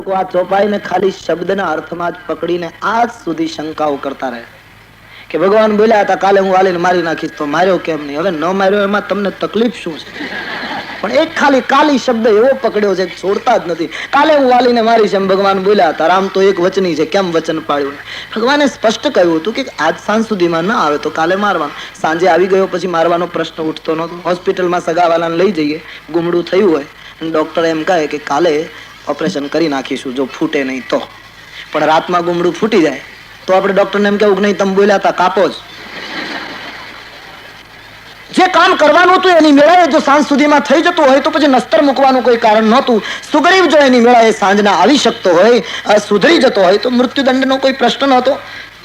લોકો આ ચોપાઈને ખાલી શબ્દના અર્થમાં જ પકડીને આજ સુધી શંકાઓ કરતા રહે કે ભગવાન બોલ્યા હતા કાલે હું વાલીને મારી નાખીશ, તો માર્યો કેમ નહીં? હવે ન માર્યો એમાં તમને તકલીફ શું છે? પણ એક ખાલી કાલી શબ્દ એવો પકડ્યો છે છોડતા જ નથી. કાલે હું વાલીને મારીશ એમ ભગવાન બોલ્યા હતા. રામ તો એક વચની છે, કેમ વચન પાળ્યું? ભગવાને સ્પષ્ટ કહ્યું હતું કે આજ સાંજ સુધીમાં ન આવે તો કાલે મારવાનું. સાંજે આવી ગયો પછી મારવાનો પ્રશ્ન ઉઠતો નહોતો. હોસ્પિટલમાં સગાવાલાને લઈ જઈએ, ગુમડું થયું હોય, ડોક્ટર એમ કહે કે કાલે ઓપરેશન કરી નાખીશું જો ફૂટે નહીં તો. પણ રાતમાં ગુમડું ફૂટી જાય તો આપણે ડોક્ટરને એમ કેવું નહીં તમે બોલ્યા હતા કાપો જ. જે કામ કરવાનું હતું એની મેળાએ જો સાંજ સુધીમાં થઈ જતું હોય તો પછી નસ્તર મૂકવાનું કોઈ કારણ નહોતું. સુગ્રીવ જો એની મેળાએ સાંજના આવી શકતો હોય, સુધરી જતો હોય તો મૃત્યુદંડનો કોઈ પ્રશ્ન નહોતો.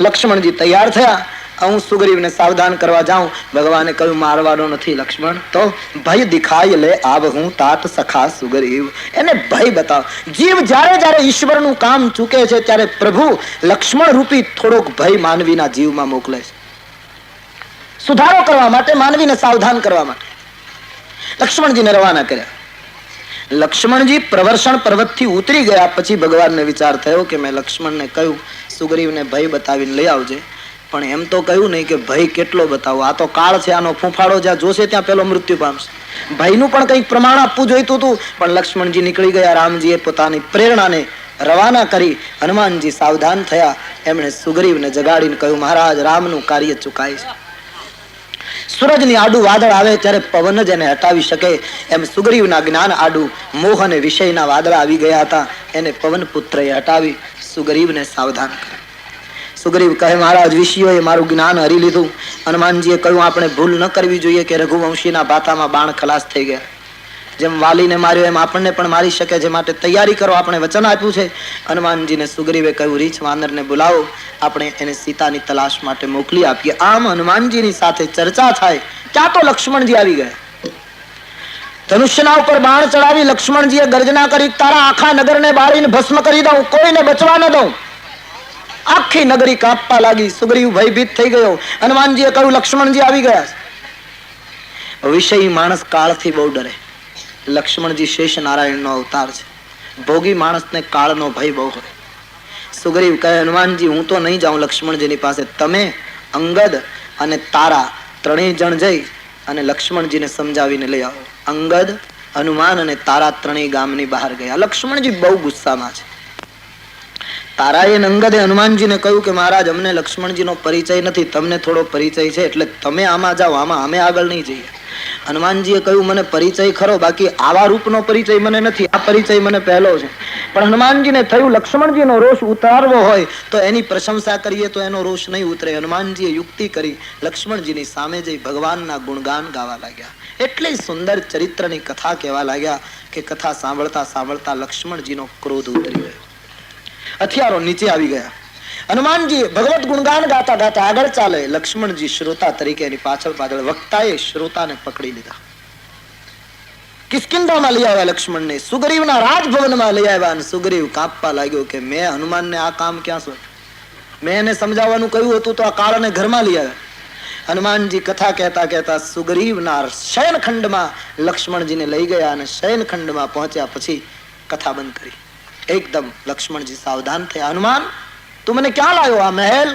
લક્ષ્મણજી તૈયાર થયા. હું સુગ્રીવને સાવધાન કરવા જાઉં. ભગવાને કહ્યું મારવાનો નથી લક્ષ્મણ, તો ભય દિખાય લે આવ હું તાત સખા સુગ્રીવ. એને ભય બતાવ. જીવ જ્યારે જ્યારે ઈશ્વરનું કામ ચૂકે છે ત્યારે પ્રભુ લક્ષ્મણ રૂપી થોડોક ભય માનવીના જીવમાં મોકલે છે, સુધારો કરવા માટે, માનવીને સાવધાન કરવા માટે. લક્ષ્મણજીને રવાના કર્યા. લક્ષ્મણજી પ્રવર્ષણ પર્વતથી ઉતરી ગયા પછી ભગવાનને વિચાર થયો કે મેં લક્ષ્મણને કહ્યું સુગ્રીવને ભય બતાવીને લઈ આવજે, પણ એમ તો કહ્યું નહીં કે ભય કેટલો બતાવો. આ તો કાળ છે, આનો ફૂંફાડો જ્યાં જોશે ત્યાં પેલો મૃત્યુ પામશે. ભયનું પણ કંઈક પ્રમાણ આપવું જોઈતું હતું, પણ લક્ષ્મણજી નીકળી ગયા. રામજીએ પોતાની પ્રેરણાને રવાના કરી. હનુમાનજી સાવધાન થયા. એમણે સુગ્રીવને જગાડીને કહ્યું મહારાજ રામનું કાર્ય ચુકાય છે. સૂરજની આડું વાદળ આવે ત્યારે પવન જ એને હટાવી શકે એમ સુગ્રીવના જ્ઞાન આડું મોહ અને વિષયના વાદળ આવી ગયા હતા, એને પવન પુત્રએ હટાવી સુગ્રીવને સાવધાન કરે. સુગ્રીવ કહે મહારાજ વિષયોએ મારું જ્ઞાન હરી લીધું. હનુમાનજીએ કહ્યું આપણે ભૂલ ન કરવી જોઈએ કે રઘુવંશીના બાતામાં બાણ ખલાસ થઈ ગયા. જેમ વાલીને માર્યો એમ આપણને પણ મારી શકે છે, માટે તૈયારી કરો, આપણે વચન આપ્યું છે. હનુમાનજીને સુગ્રીવે કહ્યું રીછ વાનરને બોલાવો, આપણે એને સીતાની તલાશ માટે મોકલી આપીએ. આમ હનુમાનજીની સાથે ચર્ચા થાય ત્યાં તો લક્ષ્મણજી આવી ગયા. ધનુષ્યના ઉપર બાણ ચડાવી લક્ષ્મણજીએ ગર્જના કરી તારા આખા નગરને બાળીને ભસ્મ કરી દઉં, કોઈને બચવા ન દઉં. આખી નગરી કાપવા લાગી. સુગ્રીવ ભયભીત થઈ ગયો. હનુમાનજીએ કહ્યું લક્ષ્મણજી આવી ગયા. વિષયી માણસ કાળથી બહુ ડરે. લક્ષ્મણજી શેષ નારાયણનો અવતાર છે. ભોગી માણસને કાળનો ભય બહુ હોય. સુગ્રીવ કહે હનુમાનજી હું તો નહીં જાઉં લક્ષ્મણજીની પાસે, તમે અંગદ અને તારા ત્રણેય જણ જઈ અને લક્ષ્મણજીને સમજાવીને લઈ આવો. અંગદ, હનુમાન અને તારા ત્રણેય ગામની બહાર ગયા. લક્ષ્મણજી બહુ ગુસ્સામાં છે. તારાએ અંગદે હનુમાનજીને કહ્યું કે મહારાજ અમને લક્ષ્મણજીનો પરિચય નથી, તમને થોડો પરિચય છે, એટલે તમે આમાં જાઓ, આમાં અમે આગળ નહીં જઈએ. હનુમાનજીએ કહ્યું મને પરિચય ખરો, બાકી આવા રૂપનો પરિચય મને નથી, આ પરિચય મને પહેલો છે. પણ હનુમાનજીને થયું લક્ષ્મણજીનો રોષ ઉતારવો હોય તો એની પ્રશંસા કરીએ તો એનો રોષ નહીં ઉતરે. હનુમાનજીએ યુક્તિ કરી લક્ષ્મણજીની સામે જઈ ભગવાનના ગુણગાન ગાવા લાગ્યા. એટલી સુંદર ચરિત્રની કથા કહેવા લાગ્યા કે કથા સાંભળતા સાંભળતા લક્ષ્મણજીનો ક્રોધ ઉતરી ગયો. હથિયારો નીચે આવી ગયા. હનુમાનજી ભગવત ગુણગાન ગાતા ગાતા આગળ ચાલે. લક્ષ્મણજી શ્રોતા તરીકે એની પાછળ પાછળ. વક્તાએ શ્રોતાને પકડી લીધા. કિષ્કિંધામાં લઈ આવ્યા લક્ષ્મણને, સુગ્રીવના રાજભવનમાં લઈ આવ્યા. અને સુગ્રીવ કાંપવા લાગ્યો કે મેં હનુમાનને આ કામ ક્યાં સોંપ્યું? મેં એને સમજાવવાનું કહ્યું હતું તો આ કાળને ઘરમાં લઈ આવ્યા. હનુમાનજી કથા કહેતા કહેતા સુગ્રીવના શયનખંડમાં લક્ષ્મણજીને લઈ ગયા અને શયનખંડમાં પહોંચ્યા પછી કથા બંધ કરી. એકદમ લક્ષ્મણજી સાવધાન થયા. હનુમાન તું મને ક્યાં લાવ્યો આ મહેલ?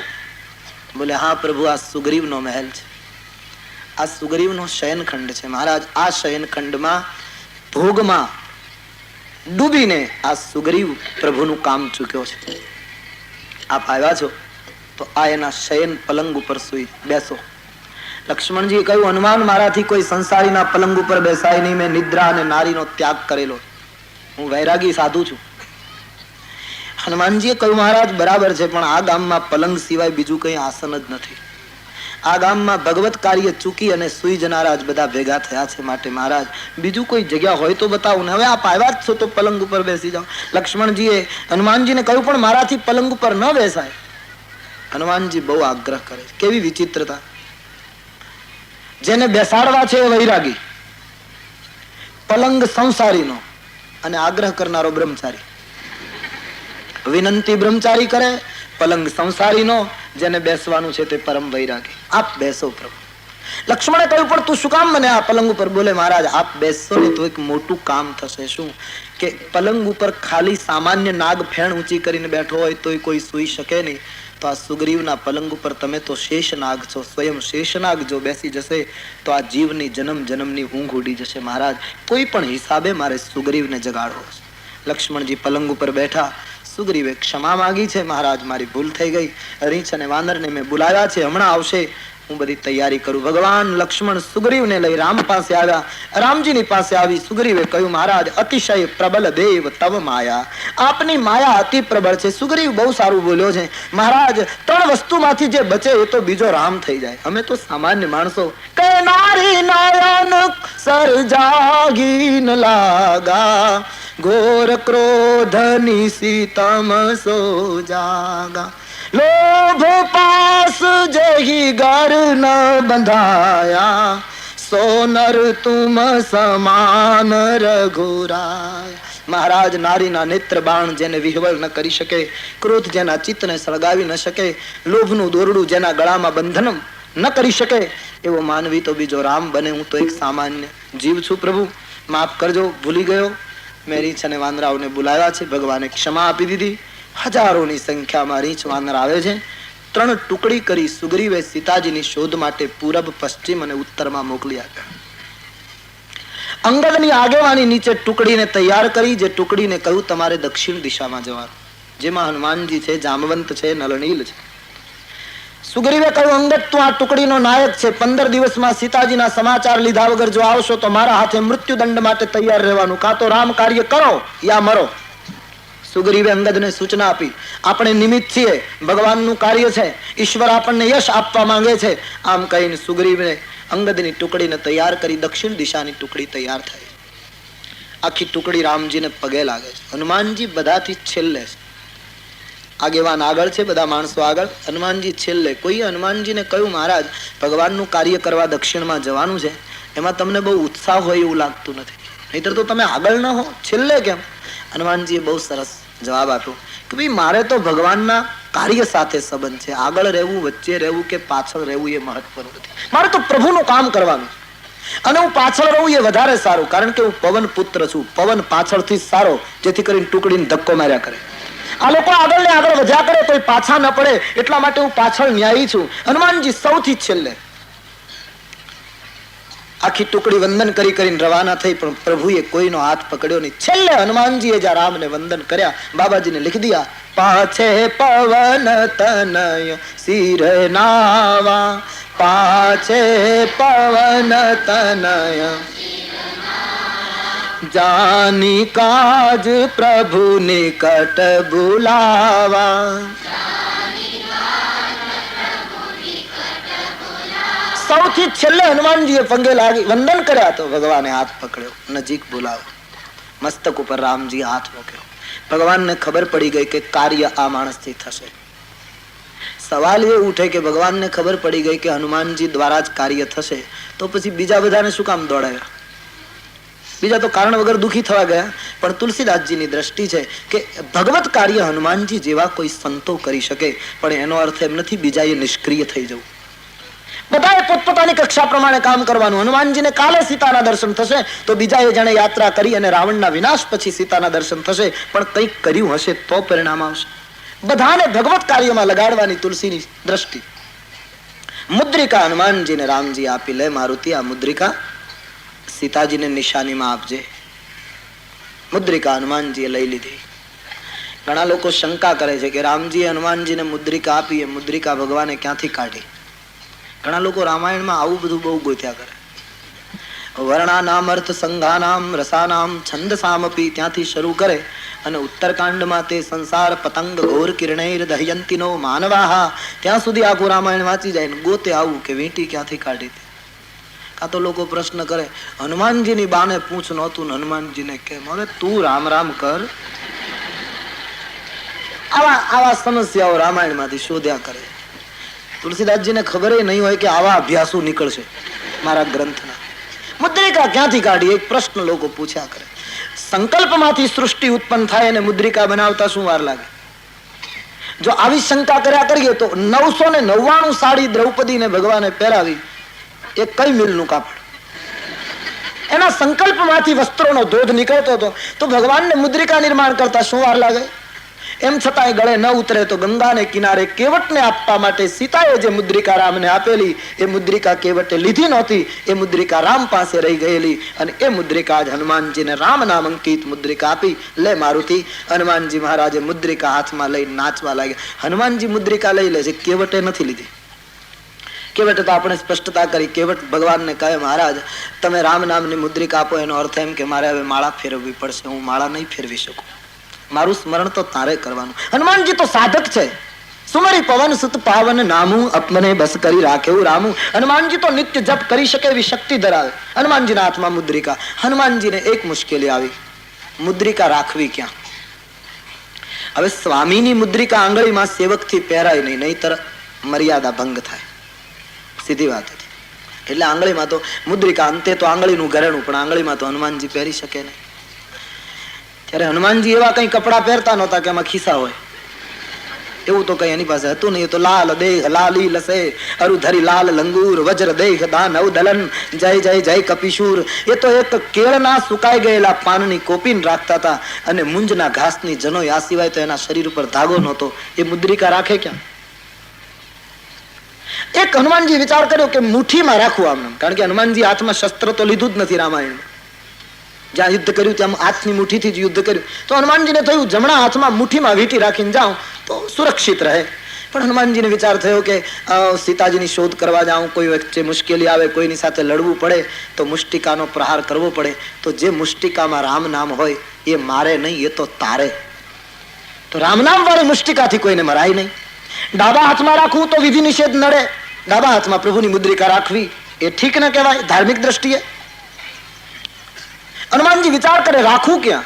બોલે હા પ્રભુ આ સુગ્રીવનો મહેલ છે, આ સુગ્રીવનો શયનખંડ છે. મહારાજ આ શયનખંડમાં ભોગમાં ડૂબીને આ સુગ્રીવ પ્રભુનું કામ ચૂક્યો છે. આપ આવ્યા છો તો આ એના શયન પલંગ ઉપર સુઈ બેસો. લક્ષ્મણજીએ કહ્યું હનુમાન મારાથી કોઈ સંસારીના પલંગ ઉપર બેસાય નહીં, મેં નિદ્રા અને નારીનો ત્યાગ કરેલો, હું વૈરાગી સાધુ છું. હનુમાનજીએ કહ્યું મહારાજ બરાબર છે, પણ આ ગામમાં પલંગ સિવાય બીજું કઈ આસન જ નથી. આ ગામમાં ભગવત કાર્ય ચૂકી અને સુઈ જનારા જ બધા ભેગા થયા છે, માટે મહારાજ બીજું કોઈ જગ્યા હોય તો બતાવો ને. હવે આપ આવ્યા જ છો તો પલંગ ઉપર બેસી જાઓ. લક્ષ્મણજીએ હનુમાનજીને કહ્યું પણ મારાથી પલંગ ઉપર ન બેસાય. હનુમાનજી બહુ આગ્રહ કરે. કેવી વિચિત્રતા! જેને બેસાડવા છે એ વૈરાગી, પલંગ સંસારીનો અને આગ્રહ કરનારો બ્રહ્મચારી. વિનંતી બ્રહ્મચારી કરે, પલંગ સંસારીનો, જેને બેસવાનું છે તે પરમ વૈરાગી. આપ બેસો પ્રભુ. લક્ષ્મણે કહ્યું પણ તું શું કામ મને આ પલંગ ઉપર? બોલે મહારાજ આપ બેસશો ને તો એક મોટું કામ થશે. શું? કે પલંગ ઉપર ખાલી સામાન્ય નાગ ફેણ ઊંચી કરીને બેઠો હોય તોય કોઈ સૂઈ શકે નહીં, તો આ સુગ્રીવના પલંગ ઉપર તમે તો શેષનાગ છો, સ્વયં શેષનાગ જો બેસી જશે તો આ જીવની જન્મ જન્મની ઊંઘ ઉડી જશે. મહારાજ કોઈ પણ હિસાબે મારે સુગ્રીવને જગાડવો છે. લક્ષ્મણજી પલંગ ઉપર બેઠા. સુગ્રીવે ક્ષમા માંગી છે, મહારાજ મારી ભૂલ થઈ ગઈ, રીંછ અને વાનરને મેં બોલાવ્યા છે, હમણાં આવશે, હું બધી તૈયારી કરું. ભગવાન લક્ષ્મણ સુગ્રીવને લઈ રામ પાસે આવ્યા. રામજીની પાસે આવી સુગ્રીવે કહ્યું મહારાજ અતિશય પ્રબલ દેવ તવ માયા, આપની માયા અતિ પ્રબળ છે. સુગ્રીવ બહુ સારું બોલ્યો છે મહારાજ, ત્રણ વસ્તુમાંથી જે બચે એ તો બીજો રામ થઈ જાય. અમે તો સામાન્ય માણસો. કે નારી નયન સરજાગી ન લાગા, ઘોર ક્રોધની સીતમ સો જાગા, લોભ પાસ જેહી ઘર ન બંધાયા, સોનર તુમ સમાન રઘુરાય. મહારાજ નારીના નેત્ર બાણ જેને વિહવળ ન કરી શકે, ક્રોધ જેના ચિત્તને સળગાવી ન શકે, લોભનું દોરડું જેના ગળામાં બંધન ન કરી શકે, એવો માનવી તો બીજો રામ બને. હું તો એક સામાન્ય જીવ છું, પ્રભુ માફ કરજો, ભૂલી ગયો. મેં રીંછ અને વાંદરાઓને બોલાવ્યા છે, ભગવાને ક્ષમા આપી દીધી. હજારોની સંખ્યામાં રીંછ વાનર આવે છે. 3 ટુકડી કરી સુગ્રીવે સીતાજીની શોધ માટે પૂરબ, પશ્ચિમ અને ઉત્તરમાં મોકલી આપ્યા. અંગદની આગેવાની નીચે ટુકડીને તૈયાર કરી, જે ટુકડીને કહ્યું તમારે દક્ષિણ દિશામાં જવાનું, જેમાં હનુમાનજી છે, જામવંત છે, નલનીલ છે. સુગ્રીવે કહ્યું અંગદ તું આ ટુકડીનો નાયક છે, 15 દિવસમાં સીતાજીના સમાચાર લીધા વગર જો આવશો તો મારા હાથે મૃત્યુદંડ માટે તૈયાર રહેવાનું, કાં તો રામ કાર્ય કરો યા મરો. સુગ્રીવે અંગદને સૂચના આપી, આપણે નિમિત્ત છીએ, ભગવાનનું કાર્ય છે, ઈશ્વર આપણને યશ આપવા માંગે છે. આમ કહીને સુગ્રીવે અંગદની ટુકડીને તૈયાર કરી. દક્ષિણ દિશાની ટુકડી તૈયાર થઈ. આખી ટુકડી રામજીને પગે લાગે છે. હનુમાનજી બધાથી છેલ્લે છે, આગેવાન આગળ છે, બધા માણસો આગળ, હનુમાનજી છેલ્લે. કોઈ હનુમાનજીને કહ્યું મહારાજ ભગવાનનું કાર્ય કરવા દક્ષિણમાં જવાનું છે, એમાં તમને બહુ ઉત્સાહ હોય એવું લાગતું નથી, નહીતર તો તમે આગળ ન હો, છેલ્લે કેમ? હનુમાનજીએ બહુ સરસ જવાબ આપ્યો કે ભાઈ મારે તો ભગવાનના કાર્ય સાથે સંબંધ છે, આગળ રહેવું, વચ્ચે રહેવું કે પાછળ રહેવું એ મહત્વનું નથી, મારે તો પ્રભુનું કામ કરવાનું છે. અને હું પાછળ રહું એ વધારે સારું, કારણ કે હું પવન પુત્ર છું, પવન પાછળથી સારો, જેથી કરીને ટુકડીને ધક્કો માર્યા કરે. આ લોકો આગળ ને આગળ વધ્યા કરે તો પાછા ન પડે, એટલા માટે હું પાછળ ન્યાયી છું. હનુમાનજી સૌથી છેલ્લે. આખી ટુકડી વંદન કરી કરીને રવાના થઈ, પણ પ્રભુએ કોઈનો હાથ પકડ્યો નહીં. છેલ્લે હનુમાનજીએ જ્યાં રામને વંદન કર્યા, બાબાજીને લીખી દિયા, પાછે પવન તનય સિર નાવા, પાછે પવન તનય જાની કાજ પ્રભુ નિકટ બુલાવા. સૌથી છેલ્લે હનુમાનજીએ પગે લાગી વંદન કર્યા તો ભગવાને હાથ પકડ્યો, નજીક બોલાવ્યો, મસ્તક ઉપર રામજી હાથ મૂક્યો. ભગવાનને ખબર પડી ગઈ કે કાર્ય આ માણસથી થશે. સવાલ એ ઉઠે કે ભગવાનને ખબર પડી ગઈ કે હનુમાનજી દ્વારા જ કાર્ય થશે, તો પછી બીજા બધાને શું કામ દોડાવ્યા? બીજા તો કારણ વગર દુખી થવા ગયા. પણ તુલસીદાસજીની દ્રષ્ટિ છે કે ભગવત કાર્ય હનુમાનજી જેવા કોઈ સંતો કરી શકે, પણ એનો અર્થ એમ નથી બીજા એ નિષ્ક્રિય થઈ જવું. બધાએ પોતપોતાની કક્ષા પ્રમાણે કામ કરવાનું. હનુમાનજીને કાલે સીતાના દર્શન થશે, તો બીજાએ જાણે યાત્રા કરી અને રાવણના વિનાશ પછી સીતાના દર્શન થશે, પણ કંઈક કર્યું હશે તો પરિણામ આવશે. બધાને ભગવત કાર્યમાં લગાડવાની તુલસીની દ્રષ્ટિ. મુદ્રિકા હનુમાનજીને રામજી આપી, લે મારુતિ આ મુદ્રિકા સીતાજીને નિશાનીમાં આપજે. મુદ્રિકા હનુમાનજીએ લઈ લીધી. ઘણા લોકો શંકા કરે છે કે રામજીએ હનુમાનજીને મુદ્રિકા આપી, એ મુદ્રિકા ભગવાને ક્યાંથી કાઢી? ઘણા લોકો રામાયણમાં આવું બધું બહુ ગોત્યા કરે. વર્ણાનામ અર્થ સંઘાનામ રસાનામ છંદસામપી ત્યાંથી શરૂ કરે અને ઉત્તરકાંડમાં તે સંસાર પતંગ ઘોર કિરણૈર દહયંતિનો માનવાહા ત્યાં સુધી આખું રામાયણ વાંચી જાય ને ગોતે આવું કે વીંટી ક્યાંથી કાઢી. કાં તો લોકો પ્રશ્ન કરે હનુમાનજીની બાને પૂછ નહોતું ને હનુમાનજીને કેમ? હવે તું રામ રામ કર. આવા સમસ્યાઓ રામાયણમાંથી શોધ્યા કરે. તુલસીદાસજીને ખબર નહીં હોય કે આવા અભ્યાસો નીકળશે મારા ગ્રંથના. મુદ્રિકા ક્યાંથી કાઢી? એક પ્રશ્ન લોકો પૂછ્યા કરે. સંકલ્પમાંથી સૃષ્ટિ ઉત્પન્ન થાય અને મુદ્રિકા બનાવતા શું વાર લાગે? જો આવી શંકા કર્યા કરીએ તો 999 સાડી દ્રૌપદીને ભગવાને પહેરાવી, એ કઈ મિલનું કાપડ? એના સંકલ્પમાંથી વસ્ત્રોનો ધોધ નીકળતો હતો. તો ભગવાનને મુદ્રિકા નિર્માણ કરતા શું વાર લાગે? એમ છતાં ગળે ન ઉતરે તો ગંગાને કિનારે કેવટને આપવા માટે સીતાએ જે મુદ્રિકા રામને આપેલી, એ મુદ્રિકા કેવટે લીધી નહોતી. એ મુદ્રિકા રામ પાસે રહી ગયેલી અને એ મુદ્રિકા જ હનુમાનજીને રામ નામ અંકિત મુદ્રિકા આપી. લે મારુતિ. હનુમાનજી મહારાજે મુદ્રિકા હાથમાં લઈ નાચવા લાગ્યા. હનુમાનજી મુદ્રિકા લઈ લે છે, કેવટે નથી લીધી. કેવટે તો આપણે સ્પષ્ટતા કરી. કેવટ ભગવાનને કહે, મહારાજ તમે રામ નામની મુદ્રિકા આપો, એનો અર્થ એમ કે મારે હવે માળા ફેરવવી પડશે, હું માળા નહીં ફેરવી શકું, મારું સ્મરણ તો તારે કરવાનું. હનુમાનજી તો સાધક છે. સુમરી પવન સુત પાવન નામું અપમને બસ કરી રાખ્યું રામું. હનુમાનજી તો નિત્ય જપ કરી શકે એવી શક્તિ ધરાવે. હનુમાનજીના હાથમાં મુદ્રિકા. હનુમાનજીને એક મુશ્કેલી આવી, મુદ્રિકા રાખવી ક્યાં? હવે સ્વામીની મુદ્રિકા આંગળીમાં સેવકથી પહેરાય નહીં, નહીતર મર્યાદા ભંગ થાય. સીધી વાત હતી. એટલે આંગળીમાં તો મુદ્રિકા, અંતે તો આંગળીનું ઘરેણું, પણ આંગળીમાં તો હનુમાનજી પહેરી શકે નહીં. ત્યારે હનુમાનજી એવા કઈ કપડા પહેરતા નહોતા કે એમાં ખિસ્સા હોય, એવું તો કઈ એની પાસે હતું નહીં. તો લાલ દેહ લાલી લસે અરુધરી લાલ લંગૂર વજ્ર દેહ દાનવ દલન જય જય જય કપિશૂર. એ તો એક કેળના સુકાઈ ગયેલા પાનની કોપીન રાખતા હતા અને મુંજના ઘાસની જનોય. આ સિવાય તો એના શરીર ઉપર ધાગો નહોતો. એ મુદ્રિકા રાખે ક્યાં? એક હનુમાનજી વિચાર કર્યો કે મુઠ્ઠીમાં રાખવું આમ, કારણ કે હનુમાનજી હાથમાં શસ્ત્ર તો લીધું જ નથી. રામાયણ જ્યાં યુદ્ધ કર્યું ત્યાં હાથની મુઠ્ઠીથી જ યુદ્ધ કર્યું. તો હનુમાનજીને થયું જમણા હાથમાં મુઠ્ઠીમાં વીંટી રાખીને જાઉં તો સુરક્ષિત રહે. પણ હનુમાનજીને વિચાર થયો કે સીતાજીની શોધ કરવા જાઉં, કોઈ વચ્ચે મુશ્કેલી આવે, કોઈની સાથે લડવું પડે તો મુષ્ટિકાનો પ્રહાર કરવો પડે. તો જે મુષ્ટિકામાં રામ નામ હોય એ મારે નહીં, એ તો તારે. તો રામ નામ વાળી મુષ્ટિકાથી કોઈને મરાય નહીં. ડાબા હાથમાં રાખવું તો વિધિ નિષેધ નડે. ડાબા હાથમાં પ્રભુની મુદ્રિકા રાખવી એ ઠીક ન કહેવાય ધાર્મિક દ્રષ્ટિએ. હનુમાનજી વિચાર કરે રાખવું ક્યાં?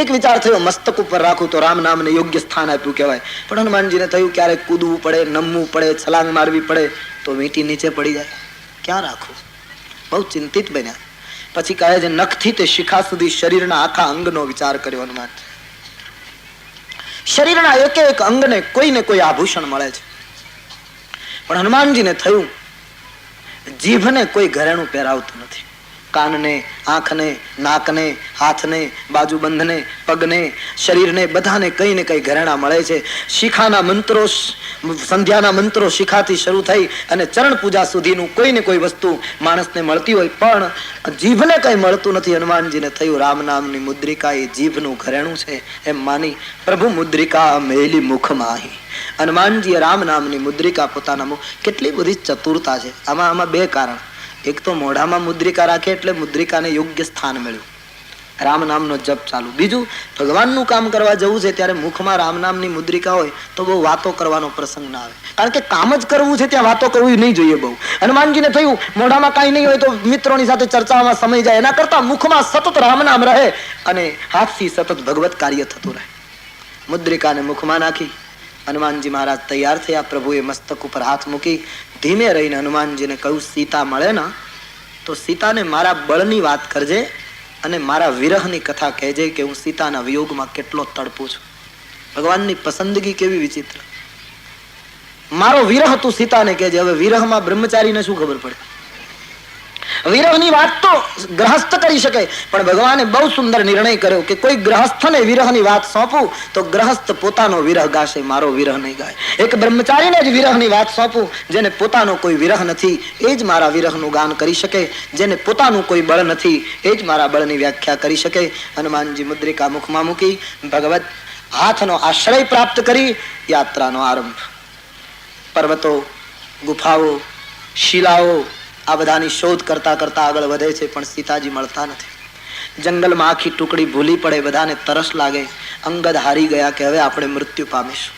એક વિચાર થયો મસ્તક ઉપર રાખું તો રામ નામને યોગ્ય સ્થાન આપ્યું કહેવાય. પણ હનુમાનજીને થયું ક્યારેક કૂદવું પડે, નમવું પડે, છલાંગ મારવી પડે તો વીંટી નીચે પડી જાય, ક્યાં રાખવું? બહુ ચિંતિત બન્યા. પછી કહે છે નખથી તે શિખા સુધી શરીરના આખા અંગનો વિચાર કર્યો હનુમાન. શરીરના એક એક અંગને કોઈને કોઈ આભૂષણ મળે છે, પણ હનુમાનજીને થયું જીભને કોઈ ઘરેણું પહેરાવતું નથી. કાનને, આંખને, નાકને, હાથને, બાજુબંધને, પગને, શરીરને બધાને કઈ ને કઈ ઘરેણા મળે છે. શિખાના મંત્રો, સંધ્યાના મંત્રો શિખાથી શરૂ થઈ અને ચરણ પૂજા સુધીનું કોઈ ને કોઈ વસ્તુ માણસને મળતી હોય, પણ જીભને કઈ મળતું નથી. હનુમાનજીને થયું રામ નામની મુદ્રિકા એ જીભનું ઘરેણું છે એમ માની પ્રભુ મુદ્રિકા મેલી મુખ માહી. હનુમાનજીએ રામ નામની મુદ્રિકા પોતાના મુખ. કેટલી બધી ચતુરતા છે આમાં બે કારણ. એક તો મોઢામાં મુદ્રિકા રાખે એટલે મુદ્રિકાને યોગ્ય સ્થાન મળ્યું, રામ નામનો જપ ચાલુ. બીજું, ભગવાનનું કામ કરવા જવું છે ત્યારે મુખમાં રામ નામની મુદ્રિકા હોય તો બહુ વાતો કરવાનો પ્રસંગ ના આવે, કારણ કે કામ જ કરવું છે ત્યાં વાતો કરવી નહીં જોઈએ બહુ. હનુમાનજીને થયું મોઢામાં કાંઈ નહીં હોય તો મિત્રોની સાથે ચર્ચામાં સમય જાય, એના કરતા મુખમાં સતત રામ નામ રહે અને હાથથી સતત ભગવત કાર્ય થતું રહે. મુદ્રિકાને મુખમાં નાખી હનુમાનજી મહારાજ તૈયાર થયા. પ્રભુએ મસ્તક ઉપર હાથ મૂકી ધીમે રહીને હનુમાનજીને કહ્યું સીતા મળે ને તો સીતાને મારા બળની વાત કરજે અને મારા વિરહની કથા કહેજે કે હું સીતાના વિયોગમાં કેટલો તડપું છું. ભગવાનની પસંદગી કેવી વિચિત્ર. મારો વિરહ તું સીતાને કહેજે. હવે વિરહમાં બ્રહ્મચારીને શું ખબર પડે? વિરહની વાત તો ગ્રહસ્થ કરી શકે, પણ ભગવાને બહુ સુંદર નિર્ણય કર્યો કે કોઈ ગ્રહસ્થને વિરહની વાત સોંપું તો ગ્રહસ્થ પોતાનો વિરહ ગાશે, મારો વિરહ નહીં ગાય. એક બ્રહ્મચારીને જ વિરહની વાત સોંપું જેને પોતાનો કોઈ વિરહ નથી, એ જ મારા વિરહનું ગાન કરી શકે. જેને પોતાનું કોઈ બળ નથી એ જ મારા બળની વ્યાખ્યા કરી શકે. હનુમાનજી મુદ્રિકા મુખમાં મૂકી ભગવત હાથનો આશ્રય પ્રાપ્ત કરી યાત્રાનો આરંભ. પર્વતો, ગુફાઓ, શિલાઓ આ બધાની શોધ કરતા કરતા આગળ વધે છે, પણ સીતાજી મળતા નથી. જંગલમાં આખી ટુકડી ભૂલી પડે, બધાને તરસ લાગે. અંગદ હારી ગયા કે હવે આપણે મૃત્યુ પામીશું.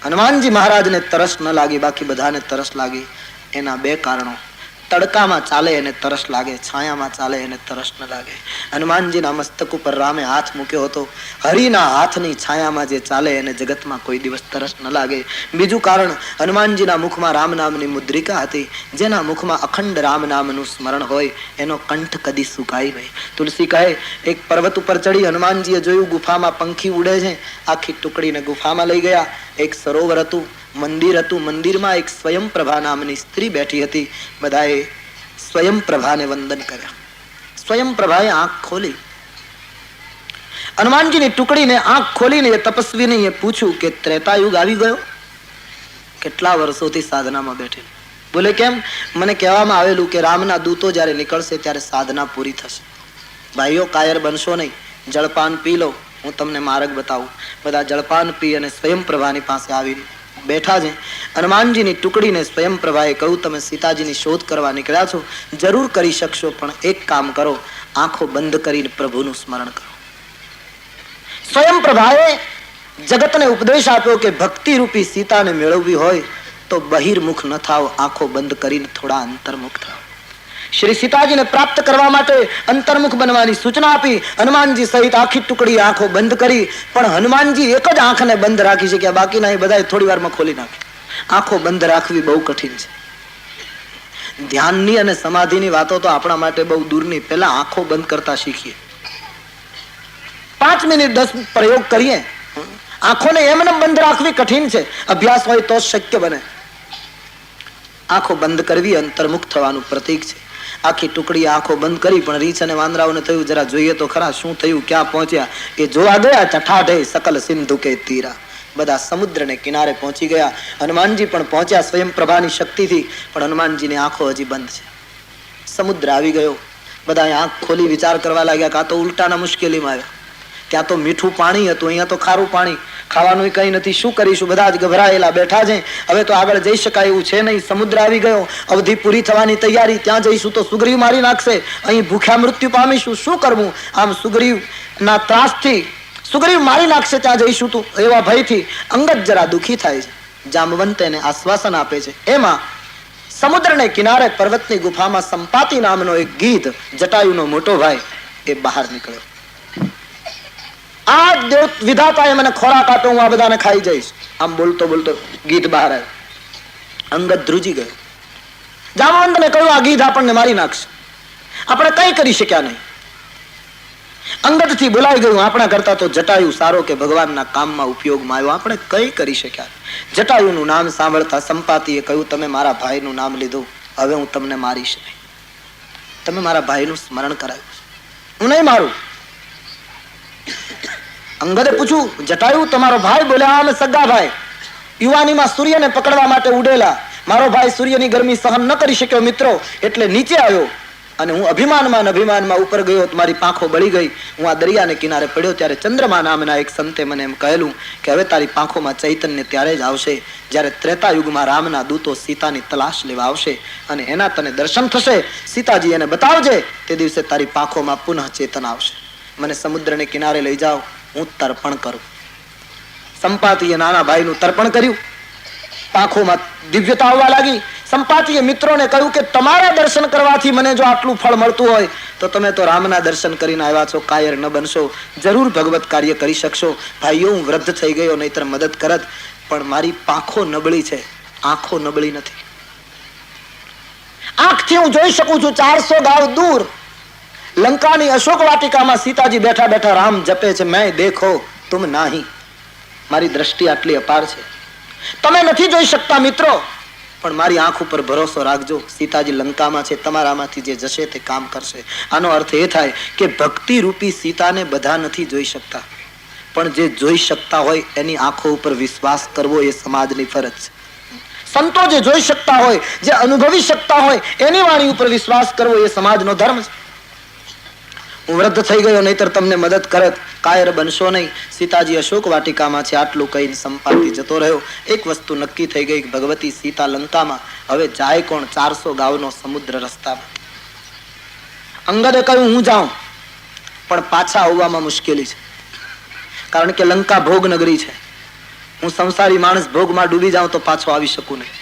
હનુમાનજી મહારાજને તરસ ન લાગી, બાકી બધાને તરસ લાગી. એના બે કારણો. તડકામાં ચાલે એને તરસ લાગે, છાયામાં ચાલે એને તરસ ન લાગે. હનુમાનજીના મસ્તક ઉપર રામે હાથ મૂક્યો હતો. હરિના હાથની છાયામાં જે ચાલે એને જગતમાં કોઈ દિવસ તરસ ન લાગે. બીજું કારણ, હનુમાનજીના મુખમાં રામ નામની મુદ્રિકા હતી. જેના મુખમાં અખંડ રામ નામનું સ્મરણ હોય એનો કંઠ કદી સુકાય નહીં. તુલસી કહે એક પર્વત ઉપર ચડી હનુમાનજીએ જોયું ગુફામાં પંખી ઉડે છે. આખી ટુકડીને ગુફામાં લઈ ગયા. એક સરોવર હતું, મંદિર હતું. મંદિરમાં એક સ્વયં પ્રભા નામની સ્ત્રી બેઠી હતી. બધાએ સ્વયં પ્રભાને વંદન કર્યા. સ્વયં પ્રભાએ આંખ ખોલી. હનુમાનજીની ટુકડીને આંખ ખોલીને એ તપસ્વીને એ પૂછ્યું કે ત્રેતાયુગ આવી ગયો? કેટલા વર્ષોથી સાધનામાં બેઠેલ. બોલે કેમ? મને કહેવામાં આવેલું કે રામના દૂતો જ્યારે નીકળશે ત્યારે સાધના પૂરી થશે. ભાઈઓ, કાયર બનશો નહીં, જળપાન પી લો, હું તમને માર્ગ બતાવું. બધા જળપાન પી અને સ્વયં પ્રભાની પાસે આવીને બેઠા છે. હનુમાનજીની ટુકડીને સ્વયં પ્રભાએ કહ્યું, તમે સીતાજીની શોધ કરવા નીકળ્યા છો, જરૂર કરી શકશો, પણ એક કામ કરો, આંખો બંધ કરીને પ્રભુનું સ્મરણ કરો. સ્વયં પ્રભાએ જગતને ઉપદેશ આપ્યો કે ભક્તિ રૂપી સીતાને મેળવવી હોય તો બહિર્મુખ ન થાવ, આંખો બંધ કરીને થોડા અંતર્મુખ થાવ. શ્રી સીતાજીને પ્રાપ્ત કરવા માટે અંતર્મુખ બનવાની સૂચના આપી. હનુમાનજી સહિત આખી ટુકડી આંખો બંધ કરી, પણ હનુમાનજી એક જ આંખને બંધ રાખી છે કે બાકીના એ બધા થોડી વારમાં ખોલી નાખે. આંખો બંધ રાખવી બહુ કઠિન છે. ધ્યાનની અને સમાધિની વાતો તો આપણા માટે બહુ દૂરની. પહેલા આંખો બંધ કરતા શીખીએ. 5 મિનિટ 10 પ્રયોગ કરીએ. આંખોને એમને બંધ રાખવી કઠિન છે. અભ્યાસ હોય તો શક્ય બને. આંખો બંધ કરવી અંતર્મુખ થવાનું પ્રતીક છે. આખી ટુકડી આંખો બંધ કરી, પણ રીંછ અને વાંદરાઓને થયું જરા જોઈએ તો ખરા શું થયું, ક્યાં પહોંચ્યા. એ જોવા ગયા, ચઠાઢે સકલ સિંધુ કે તીરા. બધા સમુદ્રને કિનારે પહોંચી ગયા. હનુમાનજી પણ પહોંચ્યા સ્વયં પ્રભાની શક્તિથી, પણ હનુમાનજીની આંખો હજી બંધ છે. સમુદ્ર આવી ગયો. બધા આંખ ખોલી વિચાર કરવા લાગ્યા, કાં તો ઉલટાના મુશ્કેલીમાં આવ્યા. ત્યાં તો મીઠું પાણી હતું, અહીંયા તો ખારું પાણી, ખાવાનું કઈ નથી, શું કરીશું? બધા જ ગભરાયેલા બેઠા છે. હવે તો આગળ જઈ શકાય એવું છે નહીં. સમુદ્ર આવી ગયો, અવધિ પૂરી થવાની તૈયારી. ત્યાં જઈશું તો સુગ્રીવ મારી નાખશે, અહીં ભૂખ્યા મૃત્યુ પામીશું, શું કરવું? આમ સુગ્રીવ ના ત્રાસથી સુગ્રીવ મારી નાખશે, ત્યાં જઈશું તો એવા ભયથી અંગદ જરા દુઃખી થાય છે. જામવંત એને આશ્વાસન આપે છે. એમાં સમુદ્રને કિનારે પર્વતની ગુફામાં સંપાતિ નામનો એક ગીધ, જટાયુનો મોટો ભાઈ, એ બહાર નીકળ્યો. આ દેવ વિધાતાએ મને ખોરાક આપ્યો, હું આ બધાને ખાઈ જઈશ. આમ બોલતો બોલતો ગીધ બહાર આવ્યો. અંગદ ધ્રુજી ગયો. જામવંતને કહ્યું, આ ગીધ આપણને મારી નાખશે, આપણે કઈ કરી શક્યા નહીં. અંગદથી બોલાઈ ગયું, આપણા કરતા તો જટાયુ સારો કે ભગવાનના કામમાં ઉપયોગમાં આવ્યો, આપણે કઈ કરી શક્યા. જટાયુનું નામ સાંભળતા સંપાતિએ કહ્યું, તમે મારા ભાઈનું નામ લીધું, હવે હું તમને મારીશ નહીં. તમે મારા ભાઈનું સ્મરણ કરાવ્યું, હું નહીં મારું. અંગદે પૂછ્યું, જટાયુ તમારો ભાઈ? બોલ્યા, અમે સગા ભાઈ. યુવાનીમાં સૂર્યને પકડવા માટે ઉડેલા. મારો ભાઈ સૂર્યની ગરમી સહન ન કરી શક્યો મિત્રો, એટલે નીચે આવ્યો અને હું અભિમાનમાં ઉપર ગયો. મારી પાંખો બળી ગઈ. હું આ દરિયાને કિનારે પડ્યો ત્યારે ચંદ્રમા નામના એક સંતે મને એમ કહેલું કે હવે તારી પાંખોમાં ચૈતન્ય ત્યારે જ આવશે જ્યારે ત્રેતાયુગમાં રામના દૂતો સીતાની તલાશ લેવા આવશે અને એના તને દર્શન થશે. સીતાજી એને બતાવજે, તે દિવસે તારી પાંખોમાં પુનઃ ચેતન આવશે. મને સમુદ્રને કિનારે લઈ જાઓ, હું તર્પણ કરું. સંપાતિએ નાના ભાઈનું તર્પણ કર્યું. પાંખોમાં દિવ્યતા આવવા લાગી. સંપાતિએ મિત્રોને કહ્યું કે તમારા દર્શન કરવાથી મને જો આટલું ફળ મળતું હોય તો તમે તો રામના દર્શન કરીને આવ્યા છો, કાયર ન બનશો, જરૂર ભગવત કાર્ય કરી શકશો. ભાઈઓ, હું વૃદ્ધ થઈ ગયો, નહીતર મદદ કરત, પણ મારી પાંખો નબળી છે, આંખો નબળી નથી. આંખથી હું જોઈ શકું છું 400 ગાવ દૂર લંકાની અશોક વાટિકામાં સીતાજી બેઠા બેઠા રામ જપે છે. મેં દેખો તુમ નહીં. મારી દ્રષ્ટિ આટલી અપાર છે, તમે નથી જોઈ શકતા મિત્રો, પણ મારી આંખ ઉપર ભરોસો રાખજો. સીતાજી લંકામાં છે, તમારામાંથી જે જશે તે કામ કરશે. આનો અર્થ એ થાય કે ભક્તિ રૂપી સીતાને બધા નથી જોઈ શકતા, પણ જે જોઈ શકતા હોય એની આંખો ઉપર વિશ્વાસ કરવો એ સમાજની ફરજ છે. સંતો જે જોઈ શકતા હોય, જે અનુભવી શકતા હોય, એની વાણી ઉપર વિશ્વાસ કરવો એ સમાજનો ધર્મ છે. હું વૃદ્ધ થઈ ગયો, નહીતર તમને મદદ કરત, કાયર બનશો નહીં. સીતાજી અશોક વાટિકામાં છે, આટલું કહીને સંપાતિ જતો રહ્યો. એક વસ્તુ નક્કી થઈ ગઈ, ભગવતી સીતા લંકામાં. હવે જાય કોણ? 400 ગાવનો સમુદ્ર રસ્તામાં. અંગદે કહ્યું, હું જાઉં, પણ પાછા આવવામાં મુશ્કેલી છે, કારણ કે લંકા ભોગ નગરી છે. હું સંસારી માણસ, ભોગમાં ડૂબી જાઉં તો પાછો આવી શકું નહીં.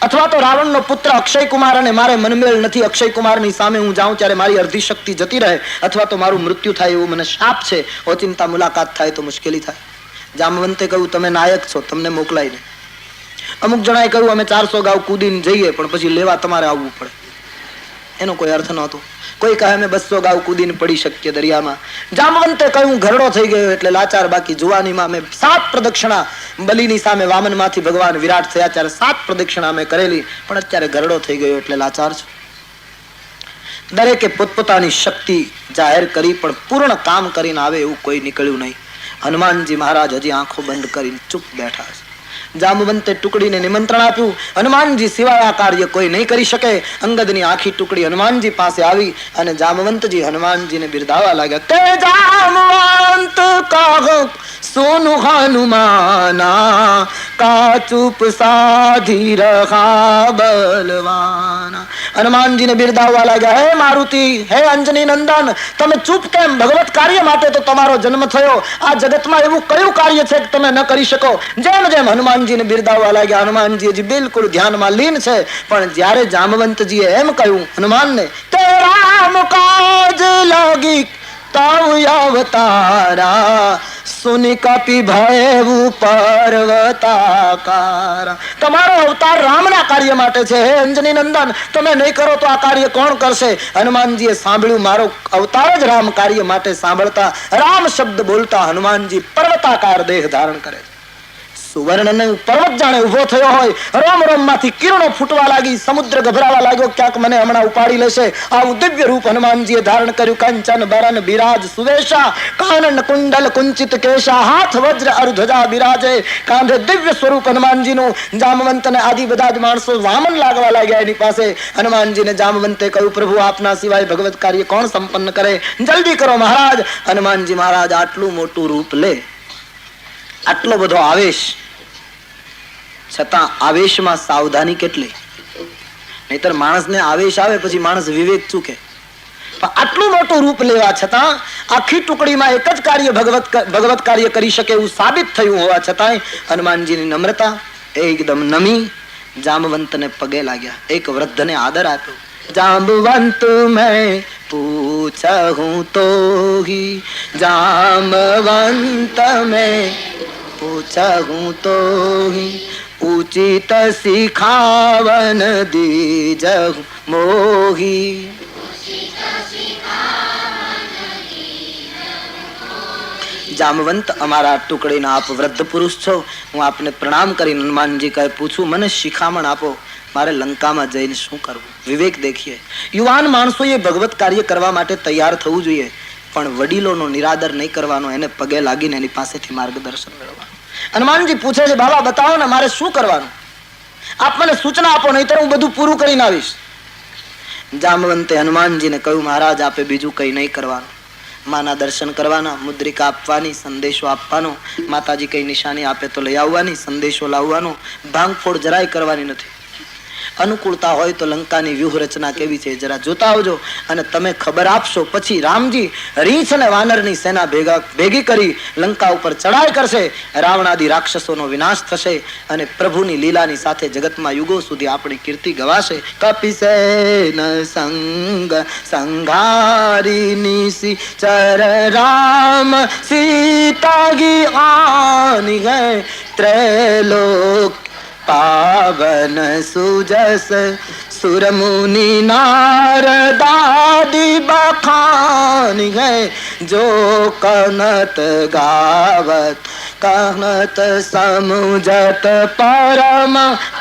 અથવા તો રાવણનો પુત્ર અક્ષય કુમાર અને મારે મનમેળ નથી, અક્ષય કુમારની સામે હું જાઉં ત્યારે મારી અડધી શક્તિ જતી રહે, અથવા તો મારું મૃત્યુ થાય એવું મને શાપ છે. ઓચિંતા મુલાકાત થાય તો મુશ્કેલી થાય. જામવંતે કહ્યું, તમે નાયક છો, તમને મોકલાય નહીં. અમુક જણાએ કહ્યું, અમે 400 ગાવ કૂદીને જઈએ, પણ પછી લેવા તમારે આવવું પડે. એનો કોઈ અર્થ નહોતો. કોઈ કહે અમે 200 ગાવ કૂદીને પડી શકીએ દરિયામાં. જામવંતે કહ્યું, ઘરડો થઈ ગયો એટલે લાચાર, બાકી જુવાનીમાં અમે 7 પ્રદક્ષિણા બલિની સામે વામનમાંથી ભગવાન વિરાટ થયા ત્યારે 7 પ્રદક્ષિણા અમે કરેલી, પણ અત્યારે ઘરડો થઈ ગયો એટલે લાચાર છું. દરેકે પોતપોતાની શક્તિ જાહેર કરી, પણ પૂર્ણ કામ કરીને આવે એવું કોઈ નીકળ્યું નહીં. હનુમાનજી મહારાજ હજી આંખો બંધ કરીને ચૂપ બેઠા છે. જામવંતે ટુકડીને નિમંત્રણ આપ્યું. હનુમાનજી સિવાય આ કાર્ય કોઈ નહીં કરી શકે. અંગદની આખી ટુકડી હનુમાનજી પાસે આવી અને જામવંતજી હનુમાનજીને બિરદાવવા લાગ્યા. કે જામવંત કહો સોનુ હનુમાના, કા ચૂપ સાધી રહા બલવાના. હનુમાનજીને બિરદાવવા લાગ્યા. હે મારુતિ, હે અંજની નંદન, તમે ચૂપ કેમ? ભગવત કાર્ય માટે તો તમારો જન્મ થયો. આ જગતમાં એવું કયું કાર્ય છે કે તમે ન કરી શકો? જેમ જેમ હનુમાનજીને બિરદાવવા લાગ્યા, હનુમાનજી હજી બિલકુલ ધ્યાનમાં લીન છે. પણ જ્યારે જામવંતજીએ એમ કહ્યું હનુમાનને, તે રામ કાજ લાગી તાવ અવતારા, સુની કપી ભયુ પર્વતાકારા. તમારો અવતાર રામના કાર્ય માટે છે. હે અંજની નંદન, તમે નહીં કરો તો આ કાર્ય કોણ કરશે? હનુમાનજીએ સાંભળ્યું, મારો અવતાર જ રામ કાર્ય માટે. સાંભળતા રામ શબ્દ બોલતા હનુમાનજી પર્વતાકાર દેહ ધારણ કરે. સુવર્ણ પર્વત જાણે ઉભો થયો હોય. રોમ રોમ માંથી કિરણો ફૂટવા લાગી. સમુદ્ર ગભરાવા લાગ્યો, ક્યાંક મને હમણાં ઉપાડી લેશે. આવું દિવ્ય રૂપ હનુમાનજીએ ધારણ કર્યું. કંચન બરન બિરાજ સુવેશા, કાનન કુંડલ કુંચિત કેશા, હાથ વજ્ર અરુધજા બિરાજે. કાંધે દિવ્ય સ્વરૂપ હનુમાનજીનું. જામવંત ને આદિ બધા જ માણસો વામન લાગવા લાગ્યા એની પાસે. હનુમાનજીને જામવંતે કહ્યું, પ્રભુ આપના સિવાય ભગવત કાર્ય કોણ સંપન્ન કરે? જલ્દી કરો મહારાજ. હનુમાનજી મહારાજ આટલું મોટું રૂપ લે, આટલો બધો આવેશ, છતાં આવેશમાં સાવધાની કેટલી! નહીતર માણસને આવેશ આવે પછી માણસ વિવેક ચૂકે. પણ આટલું મોટું રૂપ લેવા છતાં આખી ટુકડીમાં એક જ કાર્ય ભગવત કાર્ય કરી શકે એવું સાબિત થયું હોવા છતાંય હનુમાનજીની નમ્રતા એકદમ નમી જામવંતને પગે લાગ્યા. એક વૃદ્ધને આદર આપ્યો. જામવંત મેં પૂછું તો હી, જામવંત મેં પૂછું તો હી, ઉચિત શિખાવન દીજહુ મોહી. જામવંત, અમારા ટુકડીના આપ વૃદ્ધ પુરુષ છો. હું આપને પ્રણામ કરીને હનુમાનજી કહે પૂછું, મને શિખામણ આપો, મારે લંકામાં જઈને શું કરવું? વિવેક દેખીએ. યુવાન માણસોએ ભગવત કાર્ય કરવા માટે તૈયાર થવું જોઈએ, પણ વડીલોનો નિરાદર નહીં કરવાનો, એને પગે લાગીને એની પાસેથી માર્ગદર્શન મેળવવાનું. હનુમાનજી પૂછે છે, બાબા બતાવો ને મારે શું કરવાનું? આપ મને સૂચના આપો, નહીતર હું બધું પૂરું કરીને આવીશ. જામવંતે હનુમાનજીને કહ્યું, મહારાજ આપે બીજું કઈ નહીં કરવાનું. માના દર્શન કરવાના, મુદ્રિકા આપવાની, સંદેશો આપવાનો. માતાજી કઈ નિશાની આપે તો લઈ આવવાની, સંદેશો લાવવાનો. ભાંગફોડ જરાય કરવાની નથી. અનુકૂળતા હોય તો લંકાની વ્યૂહ રચના કેવી છે જરા જોતા આવજો, અને તમે ખબર આપશો. પછી રામજી રીંછ અને વાનરની સેના ભેગી કરી લંકા ઉપર ચડાઈ કરશે. રાવણાદી રાક્ષસોનો વિનાશ થશે અને પ્રભુની લીલાની સાથે જગતમાં યુગો સુધી આપણી કીર્તિ ગવાશે. કપિસેન સંગ સંઘારી નિસી ચર રામ સીતાગી આની ગય ત્રૈલોક પાવન સુજસ સુરમુનિ નારદાદિ બખાની ગય જો કનત ગાવત કહત સમુજત પરમ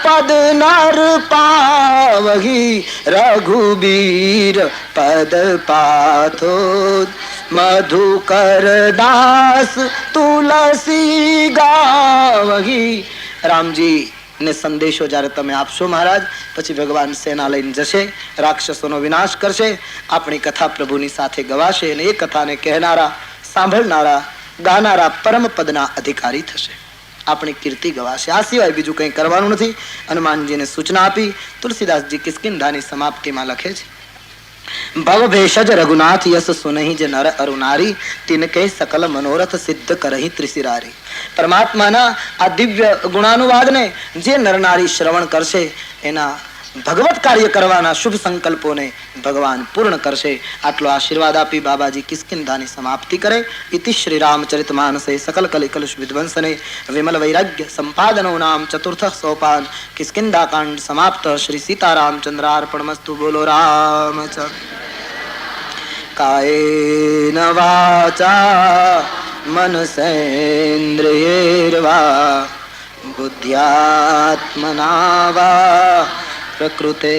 પદ નર પાવહી રઘુબીર પદ પાથો મધુકર દાસ તુલસી ગાવહી. રામજી ને સંદેશો જ્યારે તમે આપશો મહારાજ, પછી ભગવાન સેના લઈને જશે, રાક્ષસોનો વિનાશ કરશે, આપણી કથા પ્રભુની સાથે ગવાશે અને એ કથાને કહેનારા, સાંભળનારા, ગાનારા પરમ પદના અધિકારી થશે. આપણી કીર્તિ ગવાશે. આ સિવાય બીજું કંઈ કરવાનું નથી. હનુમાનજીને સૂચના આપી. તુલસીદાસજી કિષ્કિંધાની સમાપ્તિમાં લખે છે, ભવ ભેષજ રઘુનાથ યસ સુનહી જ નર અરુ નારી તિનકે સકલ મનોરથ સિદ્ધ કરહી ત્રિશિરારી. પરમાત્માના આ દિવ્ય ગુણાનુવાદને જે નરનારી શ્રવણ કરશે એના ભગવત કાર્ય કરવાના શુભ સંકલ્પોને ભગવાન પૂર્ણ કરશે. આટલો આશીર્વાદ આપી બાબાજી કિષ્કિંધાની સમાપ્તિ કરે. ઇતિ શ્રી રામચરિત માનસે સકલ કલિકલુષ વિધ્વંસને વિમલ વૈરાગ્ય સંપાદનો નામ ચતુર્થ સોપાન કિષ્કિંધાકાંડ સમાપ્ત. શ્રી સીતારામચંદ્રાર્પણમસ્તુ. બોલો રામચંદ્ર. કાયેન વાચા મનસેન્દ્રિયૈર્વા બુદ્ધ્યાત્મના વા પ્રકૃતે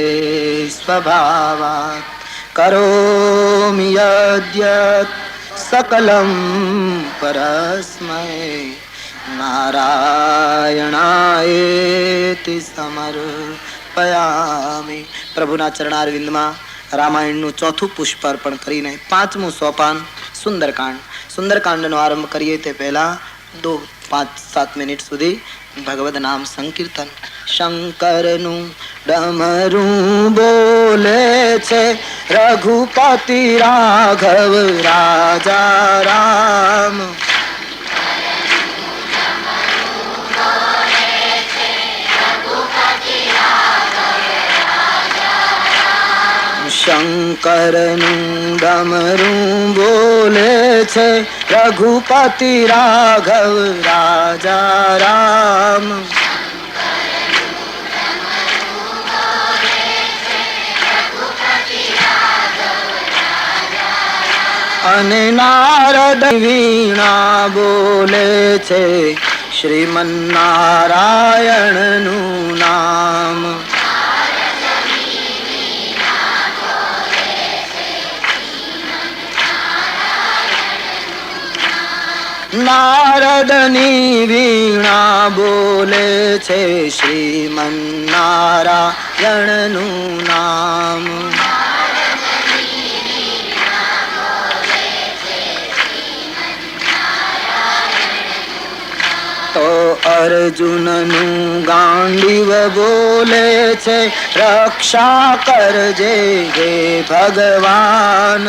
સ્વભાવાત કરોમિ યદ્યત સકલમ પરસ્મૈ નારાયણાયેતિ સમર્પયામિ. પ્રભુના ચરણારવિંદમાં રામાયણનું ચોથું પુષ્પ અર્પણ કરીને પાંચમું સોપાન સુંદરકાંડ. સુંદરકાંડનો આરંભ કરીએ તે પહેલા 5-7 મિનિટ સુધી ભગવદ નામ સંકીર્તન. શંકરનું ડમરું બોલે છે, રઘુપતિ રાઘવ રાજા રામ. શંકરનું ડમરું બોલે છે, રઘુપતિ રાઘવ રાજા રામ. અને નારદ વીણા બોલે છે, શ્રીમન્નારાયણનું નામ. નારદની વીણા બોલે છે, શ્રીમન્નારાયણનું નામ. તો અર્જુનનું ગાંડીવ બોલે છે, રક્ષા કરજે હે ભગવાન.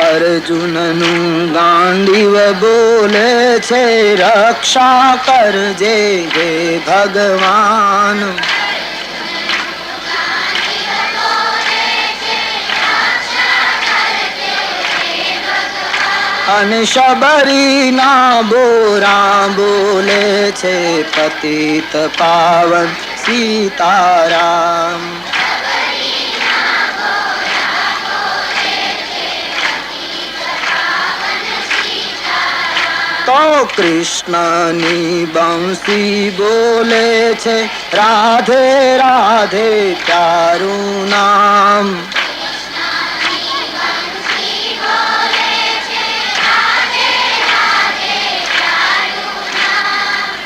અર્જુનનું ગાંડીવ બોલે છે, રક્ષા કરજે હે ભગવાન. અને શબરીના બોરા બોલે છે, પતિત પાવન સીતારામ. તો કૃષ્ણની બંસી બોલે છે, રાધે રાધે પ્યારું નામ.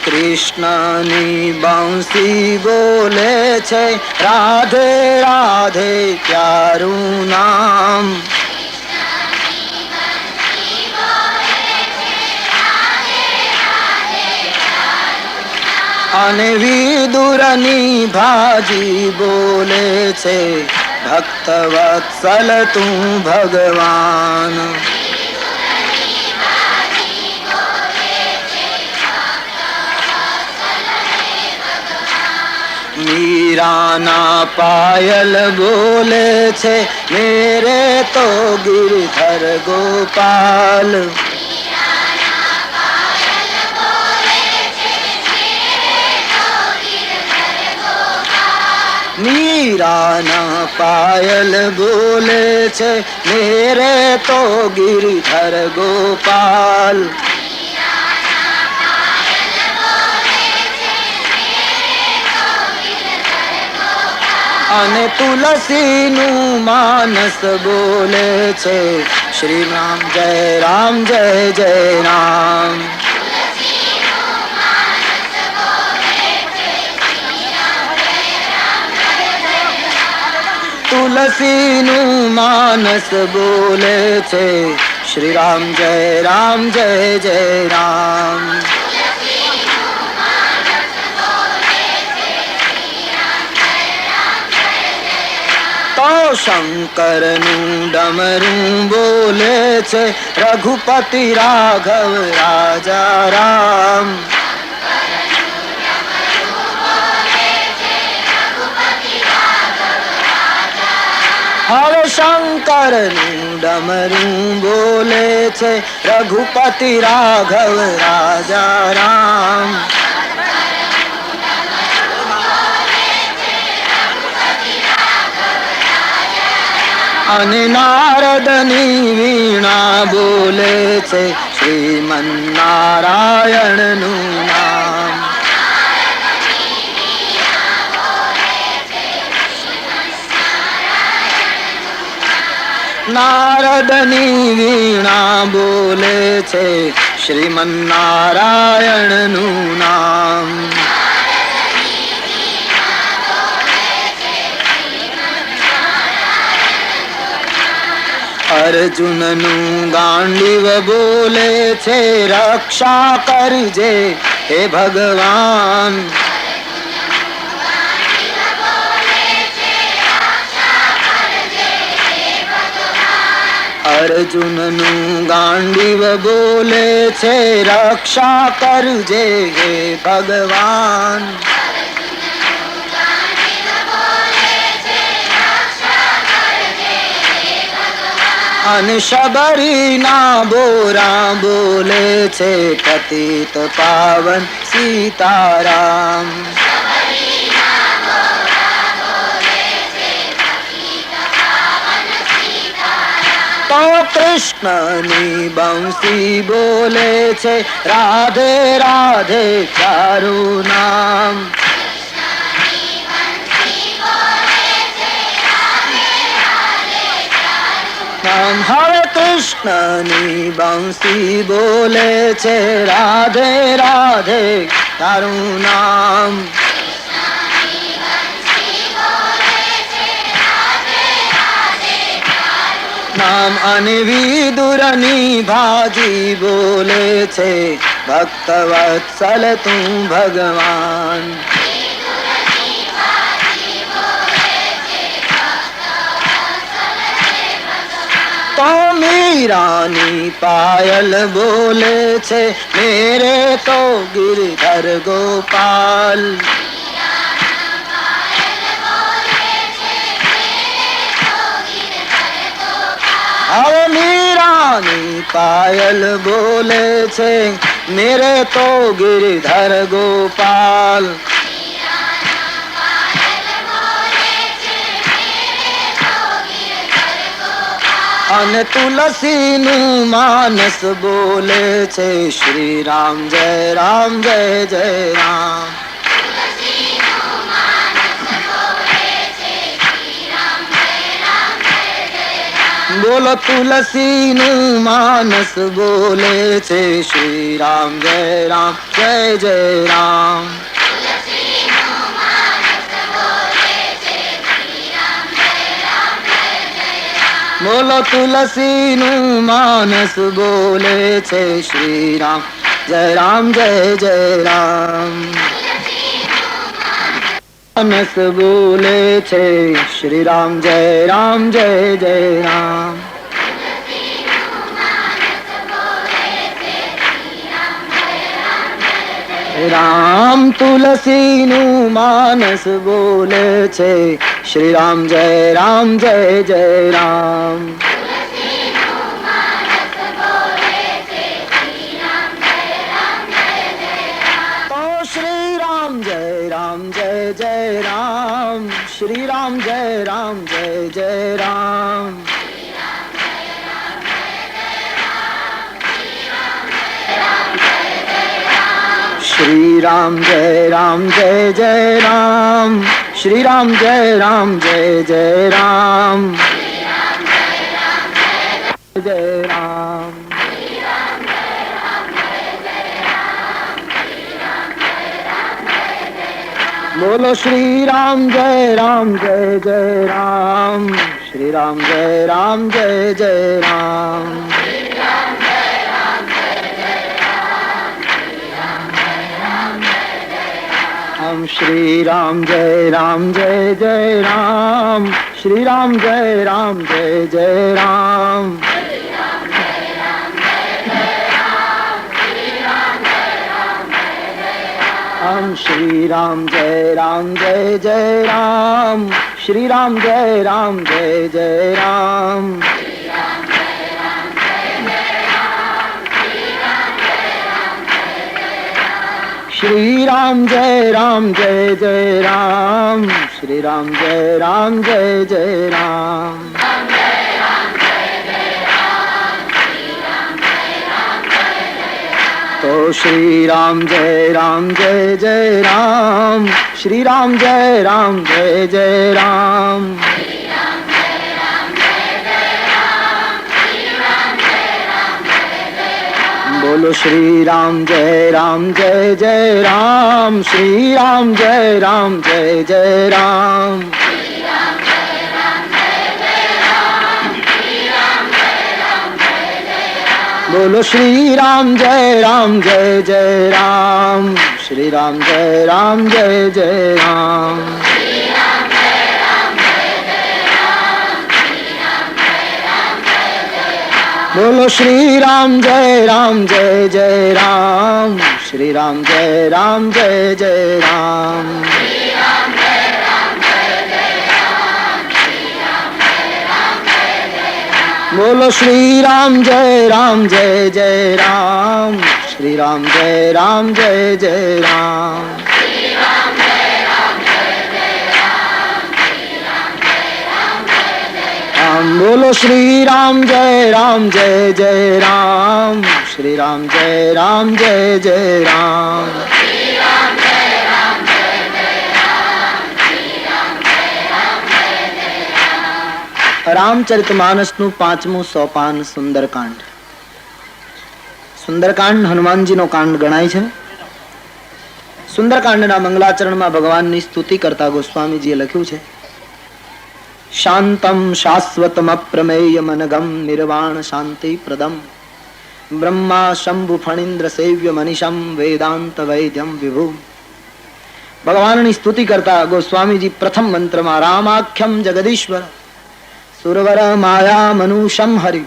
કૃષ્ણની બંસી બોલે છે, રાધે રાધે પ્યારું નામ. અને વિદુરની ભાજી બોલે છે, ભક્ત વત્સલ તું ભગવાન. મીરાના પાયલ બોલે છે, મેરે તો ગિરધર ગોપાલ. મીરાના પાયલ બોલે છે, મેરે તો ગિરધર ગોપાલ. અને તુલસીનું માનસ બોલે છે, શ્રી રામ જય જય રામ. તુલસીનું માનસ બોલે છે, શ્રી રામ જય જય રામ. તો શંકરનું ડમરું બોલે છે, રઘુપતિ રાઘવ રાજા રામ. હવે શંકરનું ડમરું બોલે છે, રઘુપતિ રાઘવ રાજા રામ. અને નારદની વીણા બોલે છે, શ્રીમન્નારાયણનું નામ. નારદની વીણા બોલે છે શ્રીમન્નારાયણનું નામ. અર્જુનનું ગાંડીવ બોલે છે રક્ષા કરજે હે ભગવાન. અર્જુનનું ગાંડીવ બોલે છે રક્ષા કરજે હે ભગવાન. અને શબરીના બોરા બોલે છે પતિત પાવન સીતારામ. તો કૃષ્ણની બંસી બોલે છે રાધે રાધે તારું નામ. હવે કૃષ્ણની બંસી બોલે છે રાધે રાધે તારું નામ. નામ અને વિદુરની ભાજી બોલે છે ભક્ત વત્સલ તું ભગવાન. તો મીરાની પાયલ બોલે છે મેરે તો ગિરધર ગોપાલ. હવે મીરાની પાયલ બોલે છે મેરે તો ગિરધર ગોપાલ. અને તુલસીનું માનસ બોલે છે શ્રી રામ જય જય રામ. બોલો તુલસીનું માનસ બોલે છે શ્રી રામ જય જય રામ. બોલો તુલસીનું માનસ બોલે છે શ્રી રામ જય જય રામ. માનસ બોલે છે શ્રી રામ જય જય રામ. રામ તુલસીનું માનસ બોલે છે શ્રી રામ જય જય રામ. તો શ્રી રામ જય જય રામ. શ્રી રામ જય જય રામ. श्री राम जय जय राम. श्री राम जय जय राम. जय राम. बोलो श्री राम जय जय राम. श्री राम जय जय राम. हम श्री राम जय जय राम. श्री राम जय जय राम. हम श्री राम जय जय राम. श्री राम जय जय राम. श्री राम जय जय राम. श्री राम जय जय राम. तो श्री राम जय जय राम. श्री राम जय जय राम. हम श्री राम जय બોલો શ્રી રામ જય રામ જય જય રામ, શ્રી રામ જય રામ જય જય રામ, બોલો શ્રી રામ જય રામ જય જય રામ, શ્રી રામ જય રામ જય જય રામ, બોલો શ્રી રામ જય રામ જય જય રામ, શ્રી રામ જય રામ જય જય રામ, બોલો શ્રી રામ જય રામ જય જય રામ, શ્રી રામ જય રામ જય જય રામ, બોલો શ્રી રામ જય રામ જય જય રામ, શ્રી રામ જય રામ જય જય રામ, રામચરિતમાનસનું 5મું સોપાન સુંદરકાંડ. સુંદરકાંડ હનુમાનજીનો કાંડ ગણાય છે. સુંદરકાંડના મંગલાચરણમાં ભગવાનની સ્તુતિ કરતા ગોસ્વામીજીએ લખ્યું છે, શાંતમ શાશ્વતમ અપ્રમેય મનગમ નિર્વાણ શાંતિ પ્રદમ બ્રહ્મા શંભુ ફણીન્દ્ર સેવ્ય મનીષમ વેદાંત વૈદ્યમ વિભુ. ભગવાનની સ્તુતિ કરતા ગોસ્વામીજી પ્રથમ મંત્રમાં રામાખ્યમ જગદીશ્વર સુરવર માયા મનુષમ હરિ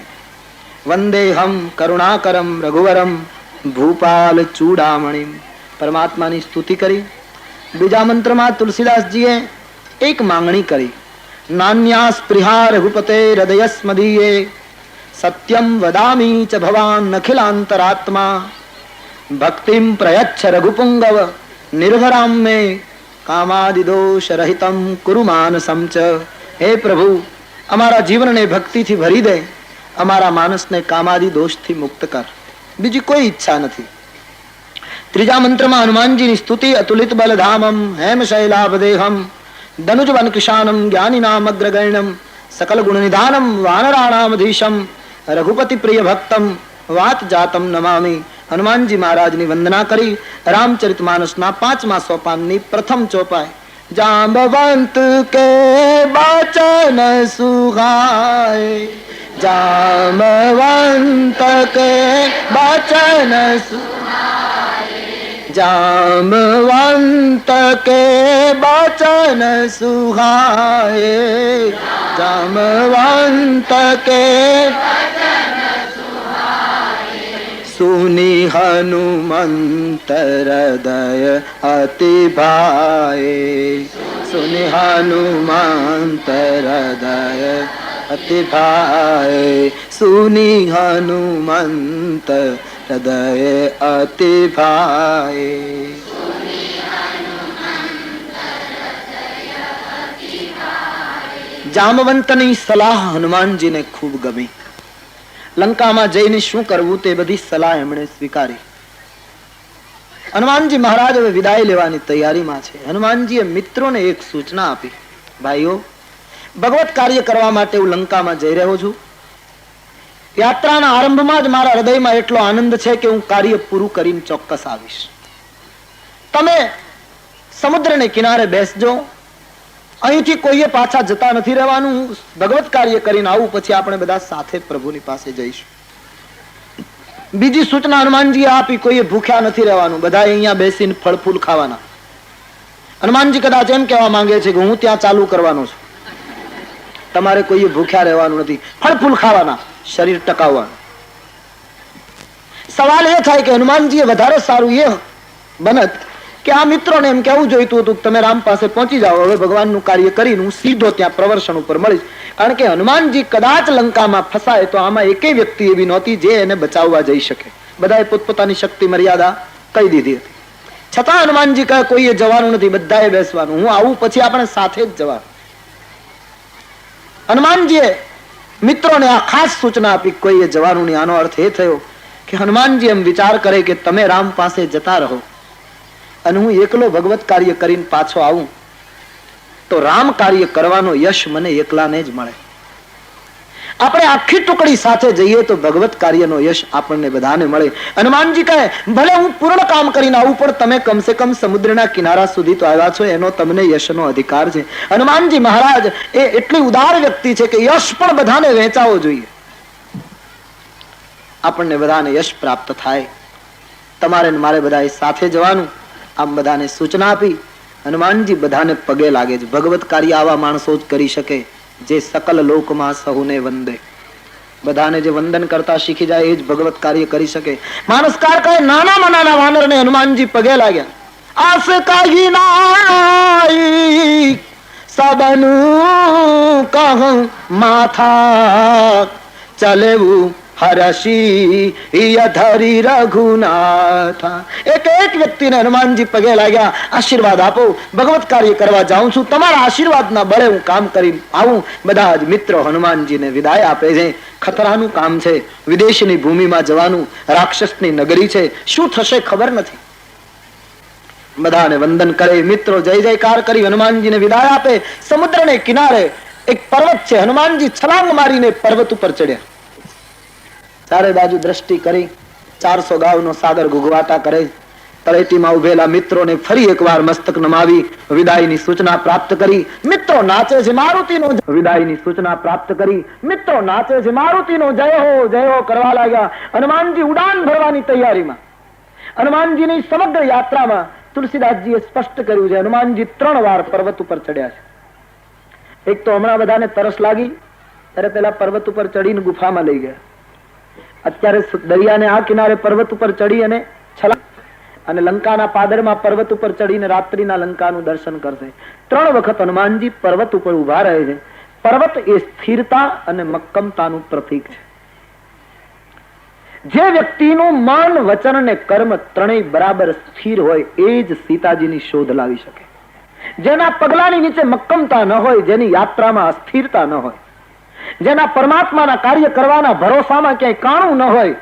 વંદેહમ કરુણાકરમ રઘુવરમ ભૂપાલ ચૂડામણી પરમાત્માની સ્તુતિ કરી. બીજા મંત્રમાં તુલસીદાસજીએ એક માંગણી કરી, નાન્યા સ્પૃહા રઘુપતે હૃદયસ્મદીયે સત્યમ વદામી ચ ભવાન અખિલાંતરાત્મા ભક્તિમ પ્રયચ્છ રઘુપુંગવ નિર્ભરામ મે કામાદિદોષ રહિતમ કુરુ માનસમ ચ. હે પ્રભુ, અમારા જીવનને ભક્તિથી ભરી દે, અમારા માનસને કામાદિ દોષથી મુક્ત કર, બીજી કોઈ ઈચ્છા નથી. ત્રીજા મંત્રમાં હનુમાનજીની સ્તુતિ, અતુલિત બલધામમ હેમ શૈલાભદેહમ ધનુજવન કિશાનમ જ્ઞાનિનામ અગ્રગણ્યમ સકલ ગુણ નિધાનમ વાનરાણામધીશમ રઘુપતિ પ્રિય ભક્તમ વાત જાતમ નમામી. હનુમાનજી મહારાજની વંદના કરી રામચરિતમાનસના 5મા સોપાનની પ્રથમ ચોપાઈ, જાંબવંત કે બચન સુહાય, જાંબવંત કે બચન સુહાય, જાંબવંત કે બચન સુહાય, જાંબવંત કે સુની હનુમંત હૃદય અતિ ભાય, સુની હનુમંત હૃદય અતિ ભાય, સુની હનુમંત હૃદય અતિ ભાય. જામવંતની સલાહ હનુમાનજીને ખૂબ ગમી. લંકામાં જઈને શું કરવું તે બધી સલાહ એમણે સ્વીકારી. હનુમાનજી મહારાજ હવે વિદાય લેવાની તૈયારીમાં છે. હનુમાનજીએ મિત્રોને એક સૂચના આપી, ભાઈઓ, ભગવત કાર્ય કરવા માટે હું લંકામાં જઈ રહ્યો છું. યાત્રાના આરંભમાં જ મારા હૃદયમાં એટલો આનંદ છે કે હું કાર્ય પૂરું કરીને ચોક્કસ આવીશ. તમે સમુદ્રને કિનારે બેસજો, અહીંથી કોઈએ પાછા જતા નથી રહેવાનું. ભગવત કાર્ય કરીને આવું, પછી આપણે બધા સાથે પ્રભુની પાસે જઈશું. બીજી સૂચના હનુમાનજીએ આપી, કોઈએ ભૂખ્યા નથી રહેવાનું, બધા અહીંયા બેસીને ફળ ફૂલ ખાવાના. હનુમાનજી કદાચ એમ કહેવા માંગે છે કે હું ત્યાં ચાલુ કરવાનો છું, તમારે કોઈએ ભૂખ્યા રહેવાનું નથી, ફળ ફૂલ ખાવાના, શરીર ટકાવવાનું. સવાલ એ થાય કે હનુમાનજીએ વધારે સારું એ બનત કે આ મિત્રોને એમ કેવું જોઈતું હતું, તમે રામ પાસે પહોંચી જાઓ, હવે ભગવાનનું કાર્ય કરીને હું સીધો ત્યાં પ્રવર્ષણ ઉપર મળીશ. કારણ કે હનુમાનજી કદાચ લંકામાં ફસાય તો આમાં એકેય વ્યક્તિ એવી નહોતી જે એને બચાવવા જઈ શકે. બધાએ પોતપોતાની શક્તિ મર્યાદા કહી દીધી હતી. છતાં હનુમાનજી કહે કોઈએ જવાનું નથી, બધાએ બેસવાનું, હું આવું પછી આપણે સાથે જ જવાનું. હનુમાનજીએ મિત્રોને આ ખાસ સૂચના આપી, કોઈએ જવાનું નહીં. આનો અર્થ એ થયો કે હનુમાનજી એમ વિચાર કરે કે તમે રામ પાસે જતા રહો અને હું એકલો ભગવત કાર્ય કરીને પાછો આવું તો રામ કાર્ય કરવાનો યશ મને એકલાને જ મળે. આપણે આખી ટુકડી સાથે જઈએ તો ભગવત કાર્યનો યશ આપણને બધાને મળે. હનુમાનજી કહે ભલે હું પૂર્ણ કામ કરીને આવું, પણ તમે કમસે કમ સમુદ્રના કિનારા સુધી તો આવ્યા છો, એનો તમને યશનો અધિકાર છે. હનુમાનજી મહારાજ એ એટલી ઉદાર વ્યક્તિ છે કે યશ પણ બધાને વહેંચાવો જોઈએ, આપણને બધાને યશ પ્રાપ્ત થાય. તમારે મારે બધાએ સાથે જવાનું, આમ બધાને સૂચના આપી હનુમાનજી બધાને પગે લાગે છે. ભગવત કાર્ય આવા માણસો જ કરી શકે જે સકલ લોકમાં સહુને વંદે. બધાને જે વંદન કરતા શીખી જાય એ જ ભગવત કાર્ય કરી શકે. માનસકાર કહે નાનામાં નાના વાનરને હનુમાનજી પગે લાગ્યા. આસ કહી નાઈ સબનું કહું માથા ચલેવું હરશી ધરી રઘુનાથા. એક એક વ્યક્તિને હનુમાનજી પગે લાગ્યા. આશીર્વાદ આપો, ભગવત કાર્ય કરવા જાઉં છું, તમારા આશીર્વાદના બળે હું કામ કરી આવું. બધા જ મિત્રો હનુમાનજીને વિદાય આપે છે. ખતરાનું કામ છે, વિદેશની ભૂમિમાં જવાનું, રાક્ષસની નગરી છે, શું થશે ખબર નથી. બધાને વંદન કરે, મિત્રો જય જયકાર કરી હનુમાનજીને વિદાય આપે. સમુદ્રને કિનારે એક પર્વત છે. હનુમાનજી છલાંગ મારીને પર્વત ઉપર ચડ્યા. ચારે બાજુ દ્રષ્ટિ કરી, 400 ગાઉનો સાગર ગુગવાટા કરે. તળેટીમાં ઉભેલા મિત્રોને ફરી એકવાર મસ્તક નમાવી વિદાયની સૂચના પ્રાપ્ત કરી. મિત્રો નાચે છે મારુતિનો વિદાયની સૂચના પ્રાપ્ત કરી. મિત્રો નાચે છે મારુતિનો જય હો કરવા લાગ્યા. હનુમાનજી ઉડાન ભરવાની તૈયારીમાં. હનુમાનજીની સમગ્ર યાત્રામાં તુલસીદાસજીએ સ્પષ્ટ કર્યું છે હનુમાનજી 3 વાર પર્વત ઉપર ચડ્યા છે. એક તો હમણાં બધાને તરસ લાગી ત્યારે પેલા પર્વત ઉપર ચડીને ગુફામાં લઈ ગયા. અત્યારે દરિયાને આ કિનારે પર્વત ઉપર ચડી અને છલાંગ અને લંકાના પાદરમાં પર્વત ઉપર ચડીને રાત્રિના લંકાનું દર્શન કરશે. 3 વખત હનુમાનજી પર્વત ઉપર ઉભા રહે છે. પર્વત એ સ્થિરતા અને મક્કમતાનું પ્રતીક છે. જે વ્યક્તિનું મન, વચન અને કર્મ ત્રણેય બરાબર સ્થિર હોય એ જ સીતાજીની શોધ લાવી શકે. જેના પગલાની નીચે મક્કમતા ન હોય, જેની યાત્રામાં અસ્થિરતા ન હોય, જેના પરમાત્માના કાર્ય કરવાના ભરોસામાં ક્યાંય કાણું ન હોય,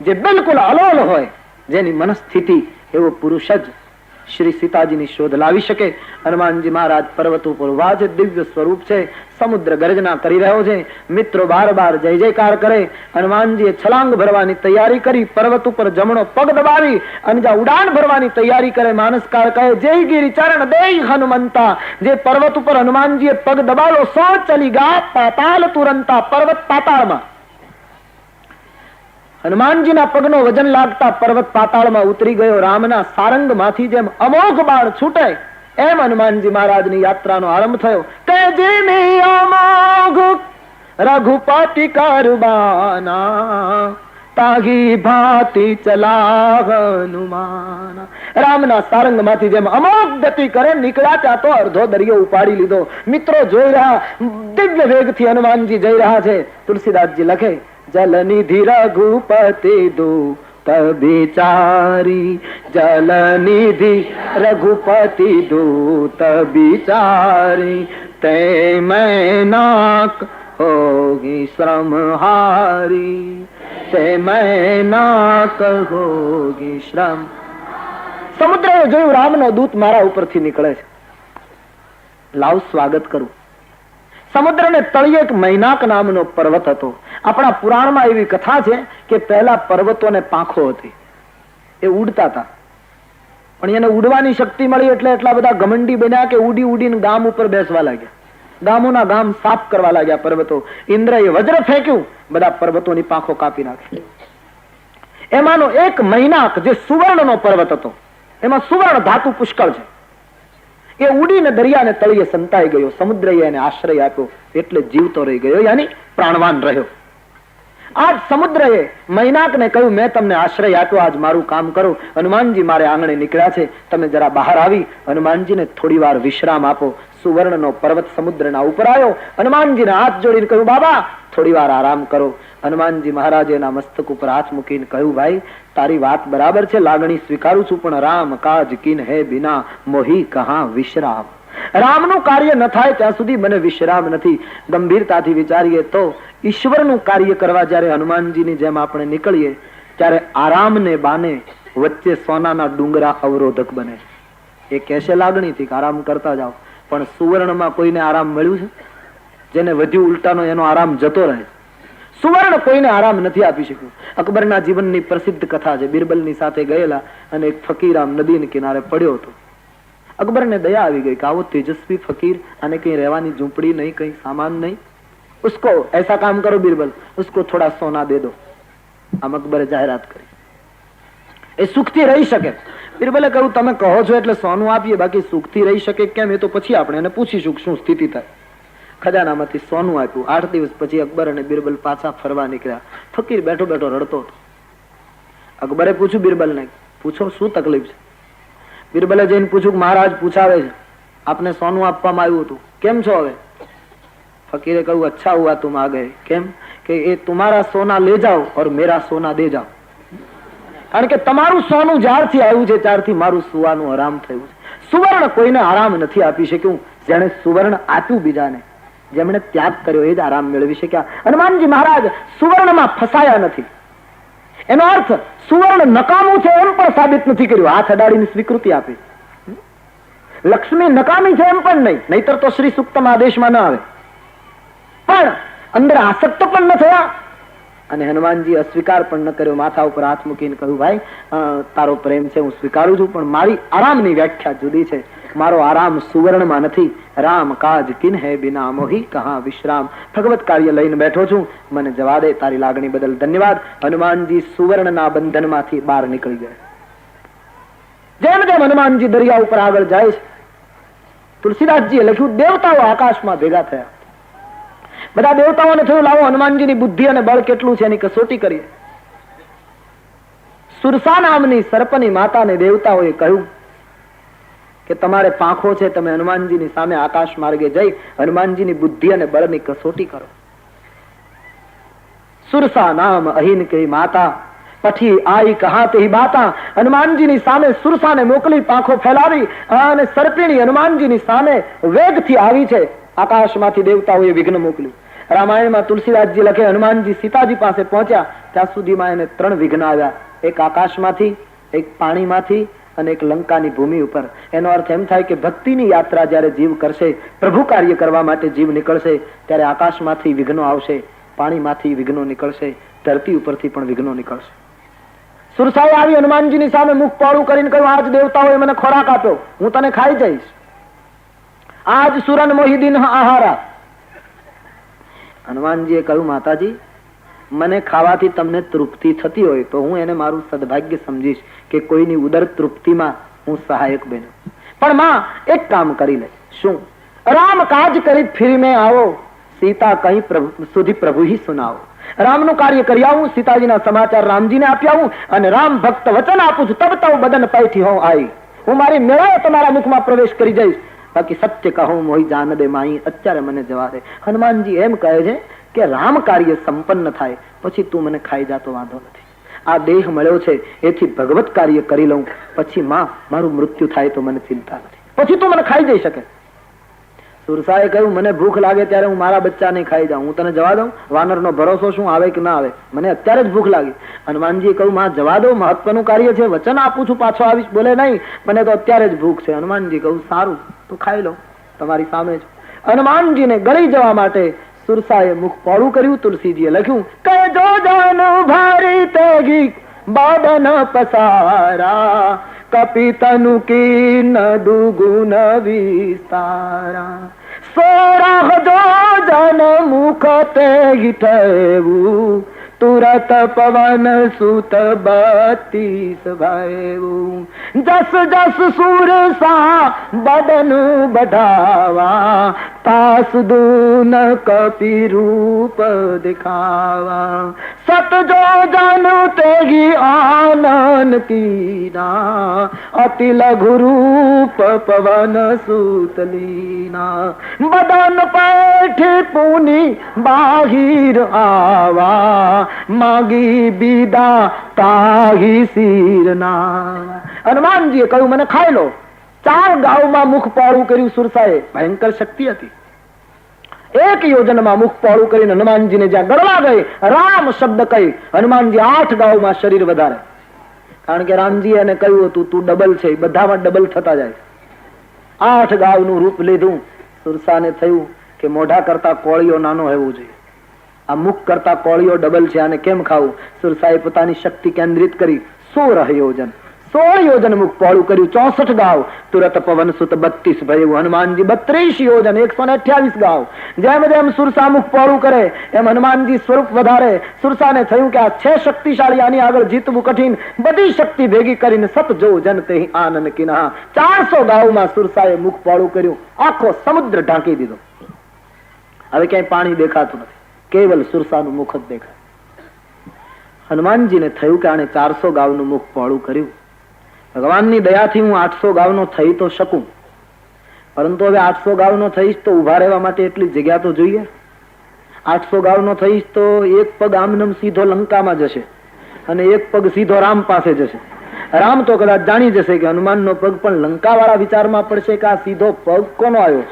જે બિલકુલ અલોલ હોય, જેની મનસ્થિતિ, એવો પુરુષ જ શ્રી સીતાજીની શોધ લાવી શકે. હનુમાનજી મહારાજ પર્વત ઉપર ઉભા છે. દિવ્ય સ્વરૂપ છે. સમુદ્ર ગર્જના કરી રહ્યો છે. મિત્રો બાર બાર જય જયકાર કરે. હનુમાનજીએ છલાંગ ભરવાની તૈયારી કરી. પર્વત ઉપર જમણો પગ દબાવી અને જ્યાં ઉડાન ભરવાની તૈયારી કરે. માનસકાર કહે જય ગિરી ચરણ દે હનુમંતા. જે પર્વત ઉપર હનુમાનજીએ પગ દબાવ્યો, સો ચલી ગા પાતાલ તુરંતા. પર્વત પાતાળમાં હનુમાનજીના પગનો વજન લાગતા પર્વત પાતાળમાં ઉતરી ગયો. રામના સારંગમાંથી જેમ અમોઘ બાણ છૂટે એમ હનુમાનજી મહારાજની યાત્રાનો આરંભ થયો. તેજીની અમોઘ રઘુપતિ કરબાના તાગી ભાતી ચલા હનુમાન. રામના સારંગમાંથી જેમ અમોઘ ગતિ કરે નીકળ્યા ત્યાં તો અડધો દરિયો ઉપાડી લીધો. મિત્રો જોઈ રહ્યા, દિવ્ય વેગથી હનુમાનજી જઈ રહ્યા છે. તુલસીદાસજી લખે જલનિધિ રઘુપતિ દૂત બિચારી. જલનિધિ રઘુપતિ દૂત બિચારી. તે મેં નાક હોગી શ્રમ હારી. તે મેં નાક હોગી શ્રમ. સમુદ્રએ જોયું રામનો દૂત મારા ઉપરથી નીકળે છે, લાવ સ્વાગત કરું. સમુદ્રને તળિયે એક મૈનાક નામનો પર્વત હતો. આપણા પુરાણમાં એવી કથા છે કે પહેલા પર્વતોને પાંખો હતી, એ ઉડતા હતા. પણ એને ઉડવાની શક્તિ મળી એટલે એટલા બધા ઘમંડી બન્યા કે ઉડી ઉડીને ગામ ઉપર બેસવા લાગ્યા. ગામોના ગામ સાફ કરવા લાગ્યા પર્વતો. ઇન્દ્રએ વજ્ર ફેંક્યું, બધા પર્વતોની પાંખો કાપી નાખી. એમાંનો એક મૈનાક જે સુવર્ણનો પર્વત હતો, એમાં સુવર્ણ ધાતુ પુષ્કળ છે, એ ઉડીને દરિયાને તળિયે સંતાઈ ગયો. સમુદ્રએ એને આશ્રય આપ્યો એટલે જીવતો રહી ગયો, યાની પ્રાણવાન રહ્યો. આજ સમુદ્રએ મૈનાકને કહ્યું મેં તમને આશ્રય આપ્યો, આજ મારું કામ કરો. હનુમાનજી મારે આંગણે નીકળ્યા છે, તમે જરા બહાર આવી હનુમાનજીને થોડી વાર વિશ્રામ આપો. સુવર્ણનો પર્વત સમુદ્રના ઉપર આવ્યો. હનુમાનજીને હાથ જોડીને કહ્યું બાબા થોડી વાર આરામ કરો. હનુમાનજી મહારાજે એના મસ્તક ઉપર હાથ મૂકીને કહ્યું ભાઈ તારી વાત બરાબર છે, લાગણી સ્વીકારું છું, પણ રામ કાજ કિન હે બિના મોહી કહા વિશ્રામ. રામનું કાર્ય ન થાય ત્યાં સુધી મને વિશ્રામ નથી. ગંભીરતાથી વિચારીએ તો ઈશ્વરનું કાર્ય કરવા જયારે હનુમાનજીની જેમ આપણે નીકળીએ ત્યારે આરામને બાને વચ્ચે સોનાના ડુંગરા અવરોધક બને. એ કહેશે લાગણીથી આરામ કરતા જાઓ, પણ સુવર્ણમાં કોઈને આરામ મળ્યું છે? જેને વધ્યું ઉલટાનો એનો આરામ જતો રહે. સુવર્ણ કોઈને આરામ નથી આપી શક્યું. અકબરના જીવનની પ્રસિદ્ધ કથા છે. બિરબલની સાથે ગયેલા અને એક ફકીર આમ નદીના કિનારે પડ્યો હતો. અકબરને દયા આવી ગઈ કે આવો તેજસ્વી ફકીર, આને કहीं રહેવાની ઝૂંપડી नहीं, कहीं सामान नहीं, उसको ऐसा काम करो बिरबल, उसको थोड़ा सोना दे दो. આમ અકબરે જાહેરાત કરી. એ સુખથી રહી શકે. બિરબલે કહ્યું તમે કહો છો એટલે સોનું આપીએ, બાકી સુખથી રહી શકે કેમ એ તો પછી આપણે એને પૂછીશું શું સ્થિતિ થાય. ખજાનામાંથી સોનું આપ્યું. 8 દિવસ પછી અકબર અને બિરબલ પાછા ફરવા નીકળ્યા. ફકીર બેઠો બેઠો રડતો હતો. અકબરે પૂછ્યું બિરબલને, પૂછો શું તકલીફ છે? બિરબલે જઈને પૂછ્યું કે મહારાજ પૂછાવે છે, આપને સોનું આપવામાં આવ્યું હતું, કેમ છો હવે? ફકીરે કહ્યું અચ્છા હુઆ તુમ આ ગયે. કેમ? કે એ तुम्हारा सोना ले जाओ और मेरा सोना दे जाओ. કારણ કે તમારું સોનું જ્યારથી આવ્યું છે ત્યારથી મારું સુવાનું આરામ થયું છે. સુવર્ણ કોઈને આરામ નથી આપી શક્યું. જેણે સુવર્ણ આપ્યું બીજાને, જેમણે ત્યાગ કર્યો એ જ આરામ મેળવી શક્યા. હનુમાનજી મહારાજ સુવર્ણમાં ફસાયા નથી. એનો અર્થ સુવર્ણ નકામું છે એમ પણ સાબિત નથી કર્યું. હાથ અડાડીને સ્વીકૃતિ આપી. લક્ષ્મી નકામી છે એમ પણ નહીં, નહીતર તો શ્રી સૂક્તમ આદેશમાં ન આવે. પણ અંદર આસક્ત પણ ન થયા અને હનુમાનજી અસ્વીકાર પણ ન કર્યો. માથા ઉપર હાથ મૂકીને કહ્યું ભાઈ તારો પ્રેમ છે હું સ્વીકારું છું, પણ મારી આરામની વ્યાખ્યા જુદી છે. મારો આરામ સુવર્ણમાં નથી. રામ કાજ કિન હે બિના મોહી કહા વિશ્રામ. ભગવત કાર્ય લઈને બેઠો છું, મને જવા દે. તારી લાગણી બદલ ધન્યવાદ. હનુમાનજી સુવર્ણના બંધનમાંથી બહાર નીકળી ગયા. જેમ જેમ હનુમાનજી દરિયા ઉપર આગળ જાય છે, તુલસીદાસજીએ લખ્યું દેવતાઓ આકાશમાં ભેગા થયા. બધા દેવતાઓને થયું લાવો હનુમાનજીની બુદ્ધિ અને બળ કેટલું છે એની કસોટી કરીએ. સુરસા નામની સર્પની માતાને દેવતાઓએ કહ્યું કે તમારે પાંખો છે, તમે હનુમાનજીની સામે આકાશ માર્ગે જઈ હનુમાનજીની બુદ્ધિ અને બળની કસોટી કરો. સુરસા નામ અહીન કહી માતા પછી આઈ કહા તે બાતા. હનુમાનજીની સામે સુરસાને મોકલી, પાંખો ફેલાવી અને સર્પિણી હનુમાનજીની સામે વેગથી આવી છે. આકાશમાંથી દેવતાઓએ વિઘ્ન મોકલ્યું. રામાયણમાં તુલસીદાસજી લખે હનુમાનજી સીતાજી પાસે પહોંચ્યા ત્યાં સુધીમાં એને 3 વિઘ્ન આવ્યા. એક આકાશમાંથી, એક પાણીમાંથી અને એક લંકાની ભૂમિ ઉપર. એનો અર્થ એમ થાય કે ભક્તિની યાત્રા જયારે જીવ કરશે, પ્રભુ કાર્ય કરવા માટે જીવ નીકળશે, ત્યારે આકાશમાંથી વિઘ્નો આવશે, પાણીમાંથી વિઘ્નો નીકળશે, ધરતી ઉપરથી પણ વિઘ્નો નીકળશે. સુરસાએ આવી હનુમાનજીની સામે મુખ પોળું કરીને કહ્યું આજ દેવતાઓએ મને ખોરાક આપ્યો, હું તને ખાઈ જઈશ. આજ સુરન મોહિદીન આહારા. હનુમાનજીએ કહ્યું માતાજી મને ખાવાથી તમને તૃપ્તિ થતી હોય તો હું એને મારું સદભાગ્ય સમજીશ કે કોઈની ઉદર તૃપ્તિમાં હું સહાયક બન્યો. પણ માં એક કામ કરી લે. શું? રામ કાજ કરી ફિર મેં આવો, સીતા કઈ સુધી પ્રભુ હી સુનાવો. રામનું કાર્ય કરી આવું, સીતાજીના સમાચાર રામજીને આપી આવું અને રામ ભક્ત વચન આપું છું તબ તો બદન પૈઠી હોઉં આઈ. હું મારી મેળાએ તમારા મુખમાં પ્રવેશ કરી જઈશ, બાકી સત્ય કહું મોહી જાન દે માઈ. અત્યારે મને જવા દે. હનુમાનજી એમ કહે છે કે રામ કાર્ય સંપન્ન થાય પછી તું મને ખાઈ જાતો વાંધો નથી. આ દેહ મળ્યો છે એથી ભગવત કાર્ય કરી લઉં, પછી માં મારું મૃત્યુ થાય તો મને ચિંતા નથી, પછી તું મને ખાઈ જઈ શકે. સુરસાએ કહ્યું મને ભૂખ લાગે ત્યારે હું મારા બચ્ચાને ખાઈ જાઉં, હું તને જવા દઉં? વાનરનો ભરોસો શું આવે કે ના આવે, મને અત્યારે જ ભૂખ લાગી. હનુમાનજી કહ્યું માં જવા દો, મહત્વનું કાર્ય છે, વચન આપું છું પાછો આવીશ. બોલે નહીં મને તો અત્યારે જ ભૂખ છે. હનુમાનજી કહ્યું સારું તો ખાઈ લો, તમારી સામે જ. હનુમાનજીને ગળી જવા માટે સુરસાએ મુખ પોળું કર્યું. તુલસીજીએ લખ્યું કે જો જાન ભારી તેગી બાદન પસારા, કપી તનુ કી ન દુગુન વિસ્તારા. 16 જો જન મુખ તેગી થયું, તુરત પવન સુત 32 ભયું. જસ જસ સુરસા બદન બઢાવા, તાસ દૂન કપી રૂપ દિખાવા. સત જો જન તેગી આનન કીના, અતિ લઘુ રૂપ પવન સુત લીના. બદન પૈઠ પુની બાહિર આવા, માગી બીદા તાહી શીરના. હનુમાનજીએ કહ્યું મને ખાઈ લો. 4 ગાઉમાં મુખ પોળું કર્યું સુરસાએ. ભયંકર શક્તિ હતી. 1 યોજનમાં મુખ પોળું કરીને હનુમાનજીને જ્યાં ગળવા ગઈ રામ શબ્દ કહી હનુમાનજી 8 ગાઉમાં શરીર વધારે. કારણ કે રામજી એને કહ્યું હતું તું ડબલ છે, બધામાં ડબલ થતા જાય. 8 ગાઉનું રૂપ લીધું. સુરસાને થયું કે મોઢા કરતા કોળીઓ નાનો હોવું જોઈએ, આ મુખ કરતા કોળીઓ ડબલ છે, આને કેમ ખાવું? સુરસાએ પોતાની શક્તિ કેન્દ્રિત કરી 16 યોજન 16 યોજન મુખ પહોળું કર્યું. 64 ગાવ તુરત પવન સુત 32 ભયું. હનુમાનજી 32 યોજન 128 ગાવ. જેમ જેમ સુરસા મુખ પહોળું કરે એમ હનુમાનજી સ્વરૂપ વધારે. સુરસાને થયું કે આ છે શક્તિશાળી, આની આગળ જીતવું કઠિન. બધી શક્તિ ભેગી કરીને સત જો જન તે આનંદ કિના. 400 ગાવમાં સુરસાએ મુખ પહોળું કર્યું, આખો સમુદ્ર ઢાંકી દીધો. હવે ક્યાંય પાણી દેખાતું નથી, કેવલ સુરસાનું મુખ જ દેખાય. હનુમાનજીને થયું કે આને 400 ગાવનું મુખ પહોળું કર્યું, ભગવાનની દયાથી હું 800 ગાવનો થઈ તો શકું, પરંતુ હવે 800 ગાવનો થઈશ તો ઉભા રહેવા માટે એટલી જગ્યા તો જોઈએ. 800 ગાવનો થઈશ તો એક પગ આમનમ સીધો લંકામાં જશે અને એક પગ સીધો રામ પાસે જશે. રામ તો કદાચ જાણી જશે કે હનુમાનનો પગ પણ લંકાવાળા વિચારમાં પડશે કે આ સીધો પગ કોનો આવ્યો.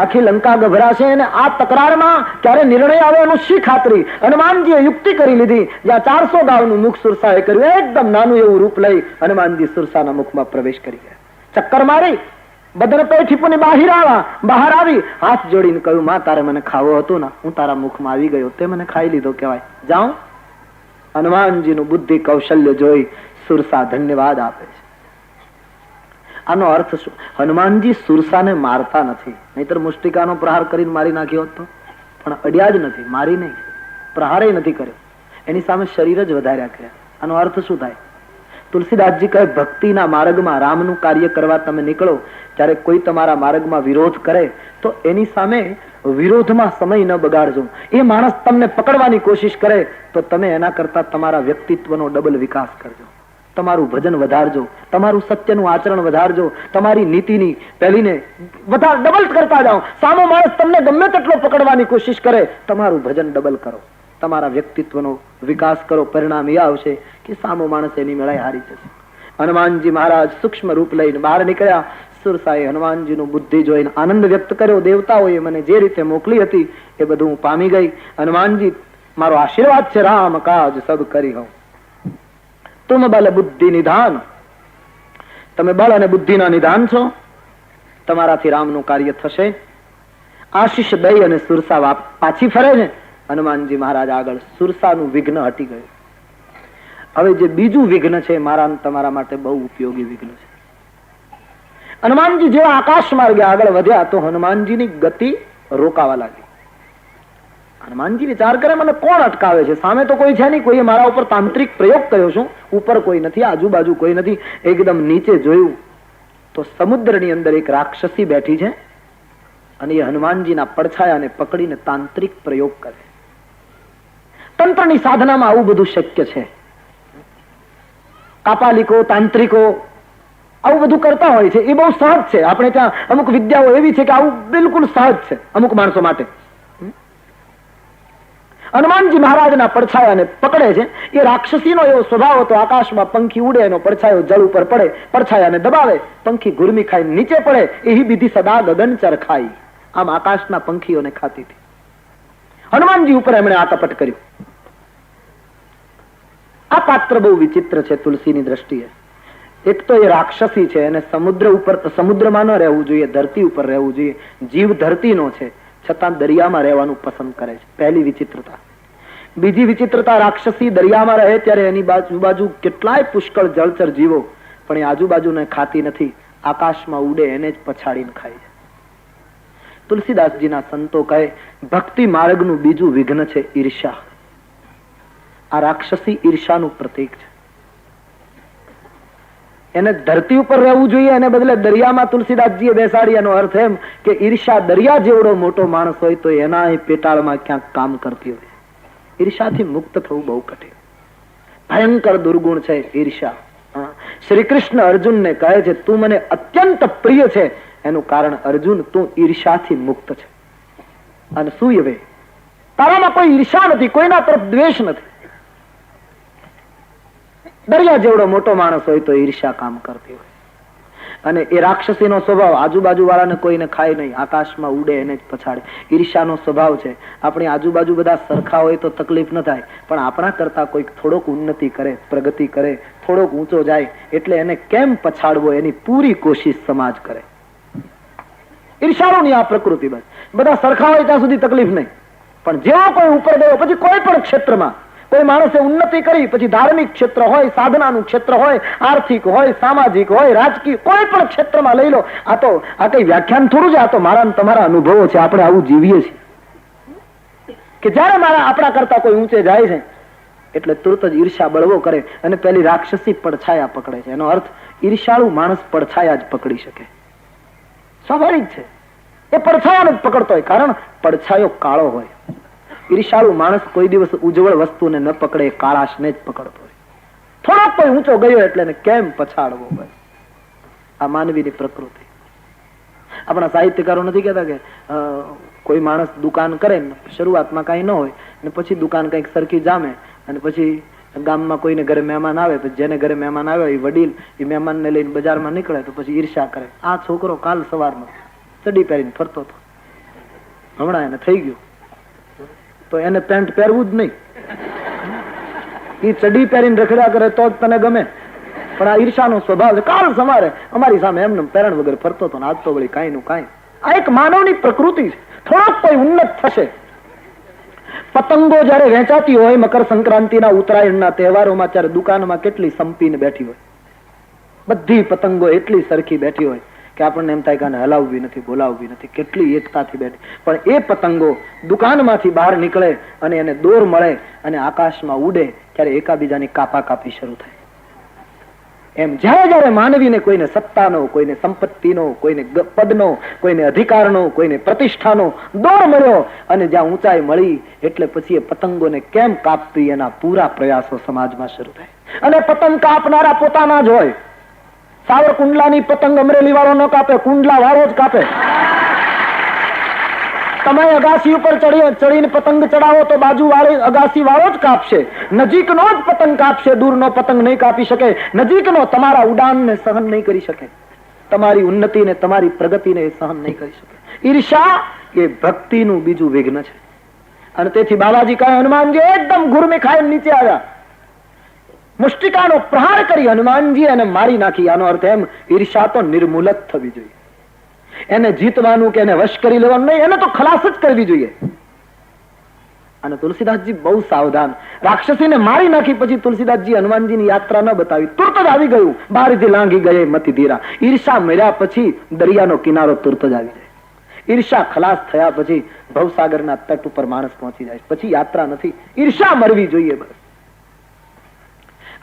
આખી લંકા ગભરાશે અને આ તકરારમાં ક્યારે નિર્ણય આવે એનું શી ખાતરી? હનુમાનજીએ યુક્તિ કરી લીધી. જ્યાં 400 ગાવનું મુખ સુરસાએ કર્યું, એકદમ નાનું એવું રૂપ લઈ હનુમાનજી સુરસાના મુખમાં પ્રવેશ કરી ગયા. ચક્કર મારી બદન પેઠી પુની બહાર આવી હાથ જોડીને કહ્યું, માં તારે મને ખાવો હતો ને, હું તારા મુખમાં આવી ગયો, તે મને ખાઈ લીધો કહેવાય, જાઉં? હનુમાનજીનું બુદ્ધિ કૌશલ્ય જોઈ સુરસા ધન્યવાદ આપે છે. આનો અર્થ શું? હનુમાનજી સુરસાને મારતા નથી, નહીતર મુષ્ટિકાનો પ્રહાર કરીને મારી નાખ્યો હતો, પણ અડ્યા જ નથી, મારી નહીં, પ્રહારે નથી કર્યો, એની સામે શરીર જ વધાર્યા કર્યા. આનો અર્થ શું થાય? તુલસીદાસજી કહે, ભક્તિના માર્ગમાં રામનું કાર્ય કરવા તમે નીકળો, ત્યારે કોઈ તમારા માર્ગમાં વિરોધ કરે તો એની સામે વિરોધમાં સમય ન બગાડજો. એ માણસ તમને પકડવાની કોશિશ કરે તો તમે એના કરતા તમારા વ્યક્તિત્વનો ડબલ વિકાસ કરજો, તમારું ભજન વધારજો, તમારું સત્યનું આચરણ વધારજો, તમારી નીતિની પહેલીને ડબલ કરતા જાઓ. સામો માણસ તમને ગમે તેટલો પકડવાની કોશિશ કરે, તમારું ભજન ડબલ કરો, તમારા વ્યક્તિત્વનો વિકાસ કરો. પરિણામ એ આવશે કે સામો માણસ એની મેળાએ હારી જશે. હનુમાનજી મહારાજ સૂક્ષ્મ રૂપ લઈને બહાર નીકળ્યા. સુરસાએ હનુમાનજીનું બુદ્ધિ જોઈને આનંદ વ્યક્ત કર્યો. દેવતાઓએ મને જે રીતે મોકલી હતી એ બધું હું પામી ગઈ. હનુમાનજી મારો આશીર્વાદ છે, રામ કાજ સબ કરી હોઉં. તુમ બલ બુદ્ધિ નિધાન, તમે બળ અને બુદ્ધિના નિધાન છો, તમારાથી રામનું કાર્ય થશે. આશીષ દઈ અને સુરસા પાછી ફરે છે. હનુમાનજી મહારાજ આગળ સુરસાનું વિઘ્ન હટી ગયું. હવે જે બીજું વિઘ્ન છે મારા તમારા માટે બહુ ઉપયોગી વિઘ્ન છે. હનુમાનજી જેવા આકાશ માર્ગે આગળ વધ્યા તો હનુમાનજીની ગતિ રોકાવા લાગી. હનુમાનજી વિચાર કરે, મને કોણ અટકાવે છે? સામે તો કોઈ છે નહીં, કોઈએ મારા ઉપર તાંત્રિક પ્રયોગ કર્યો છું, ઉપર કોઈ નથી, આજુબાજુ કોઈ નથી. એકદમ નીચે જોયું તો સમુદ્રની અંદર એક રાક્ષસી બેઠી છે અને એ હનુમાનજીના પડછાયાને પકડીને તાંત્રિક પ્રયોગ કરે. તંત્રની સાધનામાં આવું બધું શક્ય છે. કાપાલિકો, તાંત્રિકો આવું બધું કરતા હોય છે, એ બહુ સહજ છે. આપણે ત્યાં અમુક વિદ્યાઓ એવી છે કે આવું બિલકુલ સહજ છે અમુક માણસો માટે. હનુમાનજી મહારાજના પડછાયાને પકડે છે. એ રાક્ષસીનો એવો સ્વભાવ હતો, આકાશમાં પંખી ઉડે, એનો પડછાયો જળ ઉપર પડે, પડછાયાને દબાવે, પંખી ગુરમી ખાઈ નીચે પડે. એહી વિધિ સદા ગગનચર ખાઈ, આમ આકાશના પંખીઓને ખાતી હતી. હનુમાનજી ઉપર એમણે આ કપટ કર્યું. આ પાત્ર બહુ વિચિત્ર છે તુલસીની દ્રષ્ટિએ. એક તો એ રાક્ષસી છે, અને સમુદ્રમાં ન રહેવું જોઈએ, ધરતી ઉપર રહેવું જોઈએ. જીવ ધરતીનો છે છતાં દરિયામાં રહેવાનું પસંદ કરે છે, પહેલી વિચિત્રતા. બીજી વિચિત્રતા, રાક્ષસી દરિયામાં રહે ત્યારે એની બાજુ કેટલાય પુષ્કળ જળચર જીવો, પણ એ આજુબાજુને ખાતી નથી, આકાશમાં ઉડે એને જ પછાડીને ખાય છે. તુલસીદાસજીના સંતો કહે, ભક્તિ માર્ગનું બીજું વિઘ્ન છે ઈર્ષા. આ રાક્ષસી ઈર્ષાનું પ્રતીક છે. એને ધરતી ઉપર રહેવું જોઈએ, એને બદલે દરિયામાં તુલસીદાસજીએ બેસાડી. એનો અર્થ એમ કે ઈર્ષા દરિયા જેવડો મોટો માણસ હોય તો એના પેટાળમાં ક્યાંક કામ કરતી હોય. ઈર્ષાથી મુક્ત થવું બહુ કઠિન, ભયંકર દુર્ગુણ છે ઈર્ષા. શ્રી કૃષ્ણ અર્જુનને કહે છે, તું મને અત્યંત પ્રિય છે, એનું કારણ અર્જુન તું ઈર્ષાથી મુક્ત છે. અને સૂયવે, તારામાં કોઈ ઈર્ષા નથી, કોઈના તરફ દ્વેષ નથી. દરિયા જેવડો મોટો માણસ હોય તો ઈર્ષા કામ કરતી હોય. અને એ રાક્ષસીનો સ્વભાવ, આજુબાજુ વાળાને કોઈને ખાય નહીં, આકાશમાં ઉડે એને જ પછાડે. ઈર્ષાનો સ્વભાવ છે. આપણી આજુબાજુ બધા સરખા હોય તો તકલીફ ન થાય, પણ આપણા કરતા કોઈક થોડોક ઉન્નતિ કરે, પ્રગતિ કરે, થોડોક ઊંચો જાય એટલે એને કેમ પછાડવો એની પૂરી કોશિશ સમાજ કરે. ઈર્ષાળુની આ પ્રકૃતિ. બસ બધા સરખા હોય ત્યાં સુધી તકલીફ નહીં, પણ જેવો કોઈ ઉપર ગયો પછી કોઈ પણ ક્ષેત્રમાં કોઈ માણસે ઉન્નતિ કરી, પછી ધાર્મિક ક્ષેત્ર હોય, સાધનાનું ક્ષેત્ર હોય, આર્થિક હોય, સામાજિક હોય, રાજકીય, કોઈ પણ ક્ષેત્રમાં લઈ લો. આ કઈ વ્યાખ્યાન થોડું છે, આ તો મારા તમારા અનુભવો છે. આપણે આવું જીવીએ છીએ કે જયારે આપણા કરતા કોઈ ઊંચે જાય છે એટલે તુરત જ ઈર્ષા બળવો કરે અને પેલી રાક્ષસી પડછાયા પકડે છે. એનો અર્થ ઈર્ષાળુ માણસ પડછાયા જ પકડી શકે. સ્વાભાવિક છે, એ પડછાયાને જ પકડતો હોય, કારણ પડછાયો કાળો હોય. ઈર્ષાળુ માણસ કોઈ દિવસ ઉજ્જવળ વસ્તુને ન પકડે, કાળાશને જ પકડતો હોય. થોડોક કોઈ ઊંચો ગયો એટલે એને કેમ પછાડવો હોય. આ માનવીની પ્રકૃતિ. આપણા સાહિત્યકારો નથી કહેતા કે કોઈ માણસ દુકાન કરે ને શરૂઆતમાં કઈ ન હોય ને પછી દુકાન કઈક સરખી જામે અને પછી ગામમાં કોઈને ઘરે મહેમાન આવે, પછી જેને ઘરે મહેમાન આવ્યો એ વડીલ એ મહેમાનને લઈને બજારમાં નીકળે તો પછી ઈર્ષા કરે. આ છોકરો કાલ સવારમાં ચડી પહેરીને ફરતો હતો, હમણાં એને થઈ ગયું તો એને પેન્ટ પહેરવું જ નહીં. એ ચડી પહેરીને રખડ્યા કરે તો જ તને ગમે, પણ આ ઈર્ષાનો સ્વભાવ છે. કાલ સવારે અમારી સામે એમને પેરણ વગર ફરતો હતો, આજ તો વળી કાંઈ નું કાંઈ. આ એક માનવની પ્રકૃતિ છે. થોડોક કોઈ ઉન્નત થશે. પતંગો જયારે વેચાતી હોય મકર સંક્રાંતિના, ઉત્તરાયણના તહેવારોમાં, ત્યારે દુકાનમાં કેટલી સંપીને બેઠી હોય. બધી પતંગો એટલી સરખી બેઠી હોય કે આપણને એમ થાય કે આને હલાવવી નથી, બોલાવવી નથી, કેટલી એકતાથી બેઠી. પણ એ પતંગો દુકાનમાંથી બહાર નીકળે અને એને દોર મળે અને આકાશમાં ઉડે ત્યારે એકાબીજાની કાપા કાપી શરૂ થાય. એમ જયારે જયારે માનવીને કોઈને સત્તાનો, કોઈને સંપત્તિનો, કોઈને પદનો, કોઈને અધિકારનો, કોઈને પ્રતિષ્ઠાનો દોર મળ્યો અને જ્યાં ઊંચાઈ મળી એટલે પછી એ પતંગોને કેમ કાપવી એના પૂરા પ્રયાસો સમાજમાં શરૂ થાય. અને પતંગ કાપનારા પોતાના જ હોય. સાવરકુંડલાની પતંગ અમરેલી વાળો ન કાપે, કુંડલા વાળો જ કાપે. તમે અગાસી ઉપર ચડીને પતંગ ચડાવો તો બાજુ વાળી અગાસી વાળો જ કાપશે. નજીકનો જ પતંગ કાપશે, દૂરનો પતંગ નહીં કાપી શકે. નજીકનો તમારા ઉડાનને સહન નહીં કરી શકે, તમારી ઉન્નતિને, તમારી પ્રગતિને સહન નહીં કરી શકે. ઈર્ષા એ ભક્તિનું બીજું વિઘ્ન છે. અને તેથી બાબાજી કહે, હનુમાનજી એકદમ ગુરમી ખાઈ નીચે આવ્યા, મુષ્ટિકાનો પ્રહાર કરી હનુમાનજી એને મારી નાખી. આનો અર્થ એમ, ઈર્ષા તો નિર્મૂલ જ થવી જોઈએ. એને જીતવાનું કે એને વશ કરી લેવાનું નહીં, એને તો ખલાસ જ કરવી જોઈએ. અને તુલસીદાસજી બહુ સાવધાન. રાક્ષસીને મારી નાખી પછી તુલસીદાસજી હનુમાનજીની યાત્રા ન બતાવી, તુરત જ આવી ગયું. બારથી લાંઘી ગયે મતિ ધીરા. ઈર્ષા મર્યા પછી દરિયાનો કિનારો તુરત જ આવી જાય. ઈર્ષા ખલાસ થયા પછી ભવસાગરના તટ ઉપર માણસ પહોંચી જાય. પછી યાત્રા નથી, ઈર્ષા મરવી જોઈએ. બસ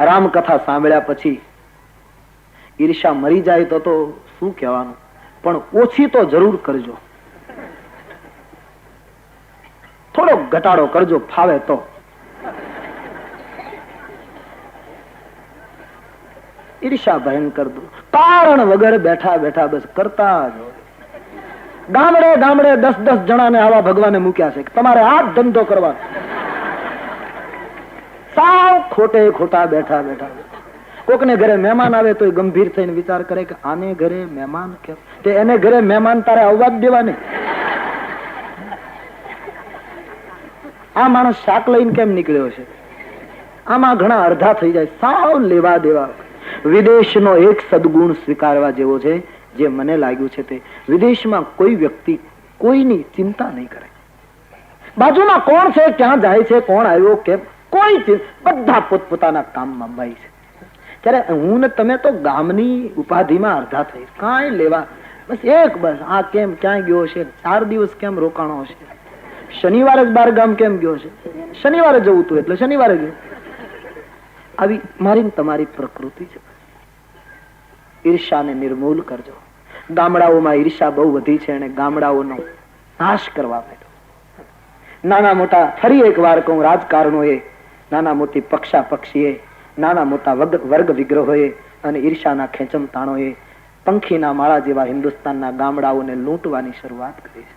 રામકથા સાંભળ્યા પછી ઈર્ષા મરી જાય તો શું કહેવાનું, પણ ઓછી તો જરૂર કરજો, થોડો ઘટાડો કરજો, ફાવે તો. ઈર્ષા ભયંકર કારણ વગર બેઠા બેઠા બસ કરતા જ હોય. ગામડે ગામડે 10-10 જણાને આવા ભગવાને મૂક્યા છે, તમારે આ ધંધો કરવાનો. સાવ ખોટે ખોટા બેઠા બેઠા. કોકને ઘરે મહેમાન આવે તો ગંભીર થઈને વિચાર કરે કે આને ઘરે મહેમાન કેમ, તે એને ઘરે મહેમાન તારે આવવા જ દેવા નહીં. આ માણસ શાક લઈને કેમ નીકળ્યો છે, આમાં ઘણા અડધા થઈ જાય. સાવ લેવા દેવા. વિદેશનો એક સદગુણ સ્વીકારવા જેવો છે, જે મને લાગ્યું છે તે વિદેશમાં કોઈ વ્યક્તિ કોઈની ચિંતા નહીં કરે. બાજુમાં કોણ છે, ક્યાં જાય છે, કોણ આવ્યો, કેમ, કોઈ બધા પોતપોતાના કામમાં ભાઈ છે. ત્યારે હું ને તમે તો ગામની ઉપાધિમાં અડધા થઈ, કાંઈ લેવા. બસ એક બસ આ કેમ ક્યાં ગયો છે, 4 દિવસ કેમ રોકાણો છે, શનિવારે જ 12 ગામ કેમ ગયો છે, શનિવારે જવું તું એટલે શનિવારે ગયો. આવી મારી તમારી પ્રકૃતિ છે. ઈર્ષાને નિર્મૂલ કરજો. ગામડાઓમાં ઈર્ષા બહુ વધી છે અને ગામડાઓનો નાશ કરવા માંડ્યો. નાના મોટા, ફરી એક વાર કહું, રાજકારણોએ, નાના મોટી પક્ષા પક્ષીએ, નાના મોટા વર્ગ વિગ્રહોએ અને ઈર્ષાના ખેંચમ તાણોએ પંખીના માળા જેવા હિન્દુસ્તાનના ગામડાઓને લૂંટવાની શરૂઆત કરી છે.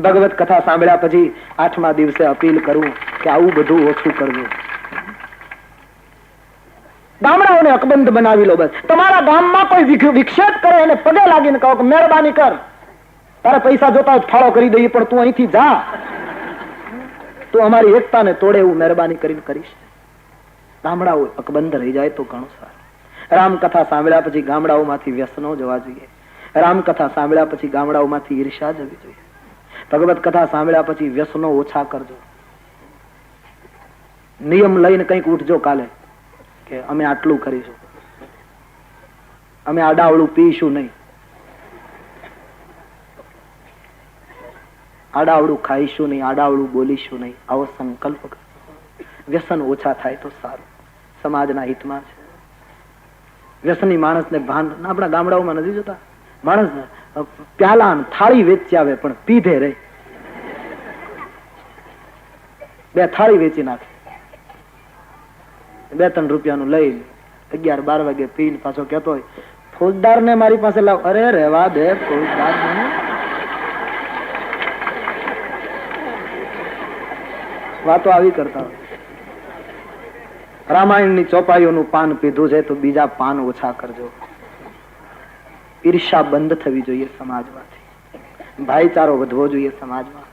ભગવત કથા સાંભળ્યા પછી 8મા દિવસે અપીલ કરું કે આવું બધું ઓછું કરવું. ગામડાઓને અકબંધ બનાવી લો. બસ તમારા ગામમાં કોઈ વિક્ષેપ કરે એને પગે લાગીને કહો કે મહેરબાની કર, તારે પૈસા જોતા જ ફાળો કરી દઈએ, પણ તું અહીંથી જા, તું અમારી એકતાને તોડે એવું મહેરબાની કરીને કરીશ. ગામડાઓ અકબંધ રહી જાય તો ઘણું સારું. રામકથા સાંભળ્યા પછી ગામડાઓમાંથી વ્યસનો જવા જોઈએ. રામકથા સાંભળ્યા પછી ગામડાઓમાંથી ઈર્ષા જવી જોઈએ. ભગવત કથા સાંભળ્યા પછી વ્યસનો ઓછા કરજો. નિયમ લઈને કંઈક ઉઠજો કાલે કે અમે આટલું કરીશું, અમે આડાવડું પીશું નહીં, આડાવડું ખાઈશું નહીં, આડાવડું બોલીશું નહીં. આવો સંકલ્પ કરો. વ્યસન ઓછા થાય તો સારું, સમાજના હિતમાં છે. વ્યસની માણસને ભાન આપણા ગામડાઓમાં નથી જોતા. માણસ પ્યાલા થાળી વેચી આવે પણ પીધે રહે. 2 થાળી વેચી નાખે, 2-3 રૂપિયાનું લઈ 11-12 વાગે પીને પાછો કેતો હોય ફોજદાર ને મારી પાસે લાવ. અરે રેવા દે ફોજદાર ને. વાતો આવી કરતા હોય. રામાયણની ચોપાઈઓનું પાન પીધું છે તો બીજા પાન ઓછા કરજો. ઈર્ષા બંધ થવી જોઈએ સમાજમાંથી. ભાઈચારો વધવો જોઈએ સમાજમાં.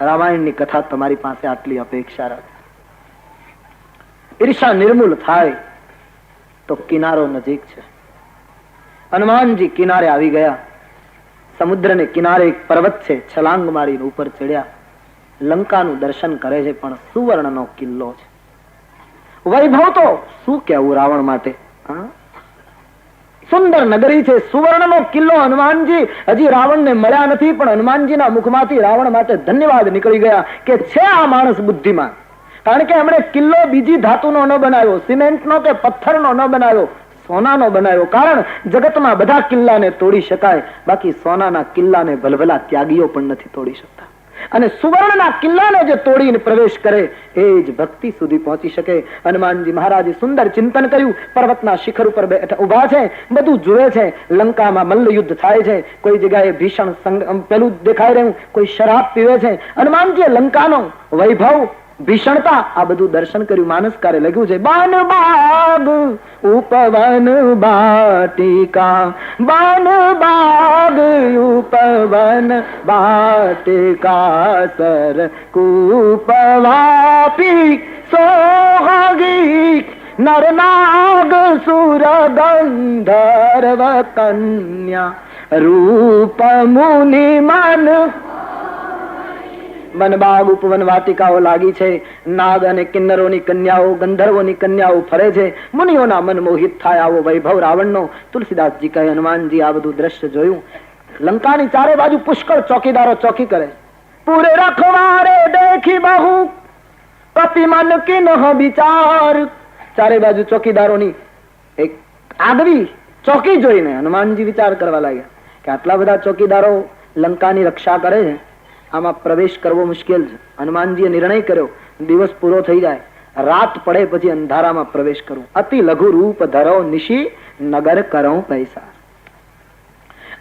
રામાયણની કથા તમારી પાસે આટલી અપેક્ષા રાખે. ઈર્ષા નિર્મૂલ થાય તો કિનારો નજીક છે. હનુમાનજી કિનારે આવી ગયા. સમુદ્રને કિનારે એક પર્વત છે, છલાંગ મારીને ઉપર ચડ્યા. લંકાનું દર્શન કરે છે, પણ સુવર્ણનો કિલ્લો છે. વૈભવ તો શું કેવું રાવણ માટે. સુંદર નગરી છે, સુવર્ણનો કિલ્લો. હનુમાનજી હજી રાવણને મળ્યા નથી, પણ હનુમાનજીના મુખમાંથી રાવણ માટે ધન્યવાદ નીકળી ગયા કે છે આ માણસ બુદ્ધિમાન. કારણ કે એમણે કિલ્લો બીજી ધાતુનો ન બનાવ્યો, સિમેન્ટનો કે પથ્થરનો ન બનાવ્યો, સોનાનો બનાવ્યો. કારણ જગતમાં બધા કિલ્લાને તોડી શકાય, બાકી સોનાના કિલ્લાને ભલભલા ત્યાગીઓ પણ નથી તોડી શકતા. અને સુવર્ણના કિલ્લાને જે તોડીને પ્રવેશ કરે એ જ ભક્તિ સુધી પહોંચી શકે. હનુમાનજી મહારાજે સુંદર ચિંતન કર્યું. પર્વતના શિખર ઉપર ઉભા છે, બધું જુએ છે. લંકામાં મલ્લ યુદ્ધ થાય છે. કોઈ જગ્યાએ ભીષણ પેલું દેખાઈ રહ્યું, કોઈ શરાબ પીવે છે. હનુમાનજીએ લંકાનો વૈભવ, ભીષણતા આ બધું દર્શન કર્યું. માનસકારે લખ્યું છે બાન બાગ ઉપવન બાટિકા, બાન બાગ ઉપવન બાટિકા, સર કૂપવાપી સોહાગી, નરનાગ સુર ગંધર્વ કન્યા, રૂપ મુનિ મન. વનબાગ ઉપવન વાટિકાઓ લાગી છે. નાગ અને કિન્નરોની કન્યાઓ, ગંધર્વોની કન્યાઓ ફરે છે. મુનિઓના મન મોહિત થાય આવો વૈભવ રાવણનો. તુલસીદાસજી કહે હનુમાનજી આ બધું દ્રશ્ય જોયું. લંકાની ચારે બાજુ પુષ્કળ ચોકીદારો ચોકી કરે. પૂરે રખવારે દેખી બહુ કપિ મન કિન્હ વિચાર. ચારે બાજુ ચોકીદારોની એક આગવી ચોકી જોઈને હનુમાનજી વિચાર કરવા લાગ્યા કે આટલા બધા ચોકીદારો લંકાની રક્ષા કરે છે, આમાં પ્રવેશ કરવો મુશ્કેલ છે. હનુમાનજીએ નિર્ણય કર્યો દિવસ પૂરો થઈ જાય, રાત પડે પછી અંધારામાં પ્રવેશ કરવું. અતિ લઘુ રૂપ ધરો નિશી નગર કરો પૈસા.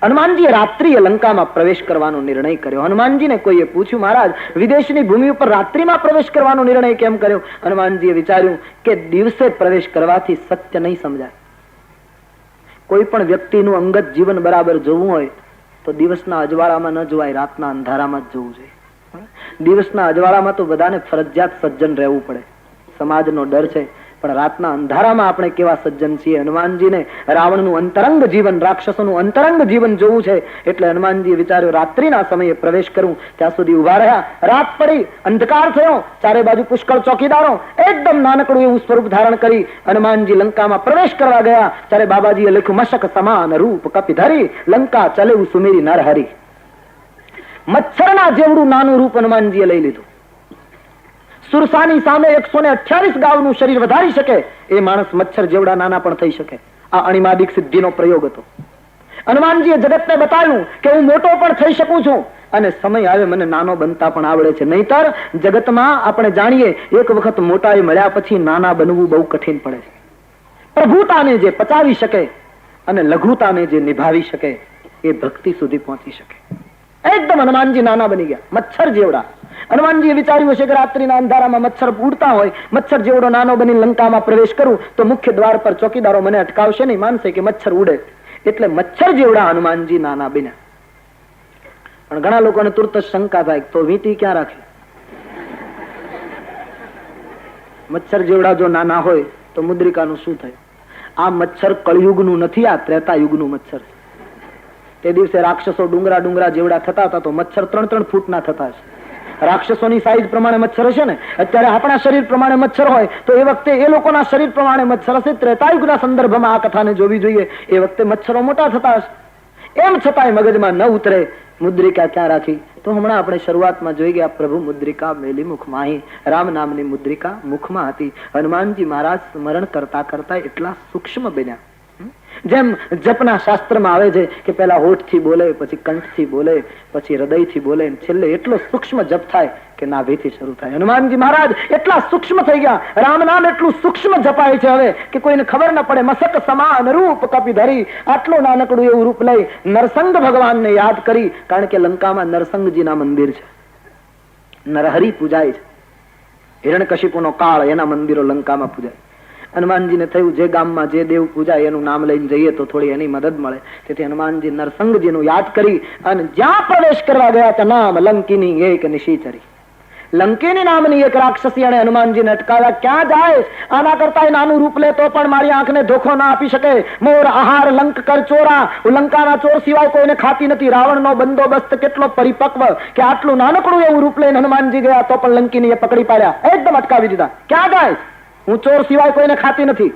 હનુમાનજીએ રાત્રિએ લંકામાં પ્રવેશ કરવાનો નિર્ણય કર્યો. હનુમાનજીને કોઈએ પૂછ્યું મહારાજ વિદેશની ભૂમિ ઉપર રાત્રિમાં પ્રવેશ કરવાનો નિર્ણય કેમ કર્યો? હનુમાનજીએ વિચાર્યું કે દિવસે પ્રવેશ કરવાથી સત્ય નહીં સમજાય. કોઈ પણ વ્યક્તિનું અંગત જીવન બરાબર જોવું હોય તો દિવસના અજવાળામાં ન જોવાય, રાતના અંધારામાં જ જોવું જોઈએ. દિવસના અજવાળામાં તો બધાને ફરજિયાત સજ્જન રહેવું પડે, સમાજનો ડર છે, પણ રાતના અંધારામાં આપણે કેવા સજ્જન છીએ. હનુમાનજીને રાવણનું અંતરંગ જીવન, રાક્ષસોનું અંતરંગ જીવન જોવું છે, એટલે હનુમાનજીએ વિચાર્યું રાત્રિના સમયે પ્રવેશ કરું. ત્યાં સુધી ઉભા રહ્યા. રાત પડી, અંધકાર થયો, ચારે બાજુ પુષ્કળ ચોકીદારો. એકદમ નાનકડું એવું સ્વરૂપ ધારણ કરી હનુમાનજી લંકામાં પ્રવેશ કરવા ગયા. ત્યારે બાબાજીએ લખ્યું મશક સમાન રૂપ કપિધરી, લંકા ચલેવું સુમેરી નરહરી. મચ્છરના જેવડું નાનું રૂપ હનુમાનજીએ લઈ લીધું. સુરસાની સામે 128 ગાવનું શરીર વધારી શકે એ માણસ મચ્છર જેવડા નાના પણ થઈ શકે. આ અણિમાદિક સિદ્ધિનો પ્રયોગ હતો. હનુમાનજીએ જગતને બતાવ્યું કે હું મોટો પણ થઈ શકું છું અને સમય આવે મને નાનો બનતા પણ આવડે છે. નહીતર જગતમાં આપણે જાણીએ એક વખત મોટા મળ્યા પછી નાના બનવું બહુ કઠિન પડે છે. પ્રભુતાને જે પચાવી શકે અને લઘુતાને જે નિભાવી શકે એ ભક્તિ સુધી પહોંચી શકે. એકદમ હનુમાનજી નાના બની ગયા, મચ્છર જેવડા. હનુમાનજીએ વિચાર્યું હશે કે રાત્રિના અંધારામાં મચ્છર ઉડતા હોય, મચ્છર જેવડો નાનો બની લંકામાં પ્રવેશ કરું તો મુખ્ય દ્વાર પર ચોકીદારો મને અટકાવશે નહીં, માનશે કે મચ્છર ઉડે. એટલે મચ્છર જેવડા હનુમાનજી નાના બન્યા. પણ ઘણા લોકોને તુરત જ શંકા થાય તો વીંટી ક્યાં રાખે? મચ્છર જેવડા જો નાના હોય તો મુદ્રિકાનું શું થયું? આ મચ્છર કળયુગનું નથી, આ ત્રેતા યુગનું મચ્છર. તે દિવસે રાક્ષસો ડુંગરા ડુંગરા જેવડા થતા હતા તો મચ્છર 3-3 ફૂટના થતા છે. રાક્ષસોની સાઈઝ પ્રમાણે મચ્છર હશે ને, અત્યારે આપણા શરીર પ્રમાણે મચ્છર હોય તો એ વખતે એ લોકોના શરીર પ્રમાણે મચ્છર હશે. ત્રેતાયુગના સંદર્ભમાં આ કથાને જોવી જોઈએ. એ વખતે મચ્છરો મોટા થતા હશે. એમ છતાંય મગજમાં ન ઉતરે મુદ્રિકા ક્યાં રાખી. તો હમણાં આપણે શરૂઆતમાં જોઈ ગયા પ્રભુ મુદ્રિકા મેલી મુખમાં, રામ નામની મુદ્રિકા મુખમાં હતી. હનુમાનજી મહારાજ સ્મરણ કરતા કરતા એટલા સૂક્ષ્મ બન્યા. જેમ જપના શાસ્ત્રમાં આવે છે કે પેલા હોઠથી બોલે, પછી કંઠથી બોલે, પછી હૃદયથી બોલે, છેલ્લે એટલો સૂક્ષ્મ જપ થાય કે નાભીથી શરૂ થાય. હનુમાનજી મહારાજ એટલા સૂક્ષ્મ થઈ ગયા. રામ નામ એટલું સૂક્ષ્મ જપાય છે હવે કે કોઈને ખબર ન પડે. મસક સમાન રૂપ કપિધરી, આટલું નાનકડું એવું રૂપ લઈ નરસંગ ભગવાનને યાદ કરી. કારણ કે લંકામાં નરસંગજીના મંદિર છે, નરહરી પૂજાય છે. હિરણ્યકશિપુનો કાળ, એના મંદિરો લંકામાં પૂજાય. હનુમાનજીને થયું જે ગામમાં જે દેવ પૂજાય એનું નામ લઈને જઈએ તો થોડી એની મદદ મળે. તેથી હનુમાનજી નરસંગજીનું યાદ કરી અને જ્યાં પ્રવેશ કરવા ગયા ત્યાં નામ લંકિની એક નિશીચરી, લંકિની નામની એક રાક્ષસી અને હનુમાનજીને અટકાવ્યા. ક્યાં જાય? આના કરતા નાનું રૂપ લે તો પણ મારી આંખને ધોખો ના આપી શકે. મોર આહાર લંક કર ચોરા, લંકાના ચોર સિવાય કોઈને ખાતી નથી. રાવણનો બંદોબસ્ત કેટલો પરિપક્વ કે આટલું નાનકડું એવું રૂપ લઈને હનુમાનજી ગયા તો પણ લંકિનીએ પકડી પાડ્યા, એકદમ અટકાવી દીધા. ક્યાં જાય? હું ચોર સિવાય કોઈને ખાતી નથી.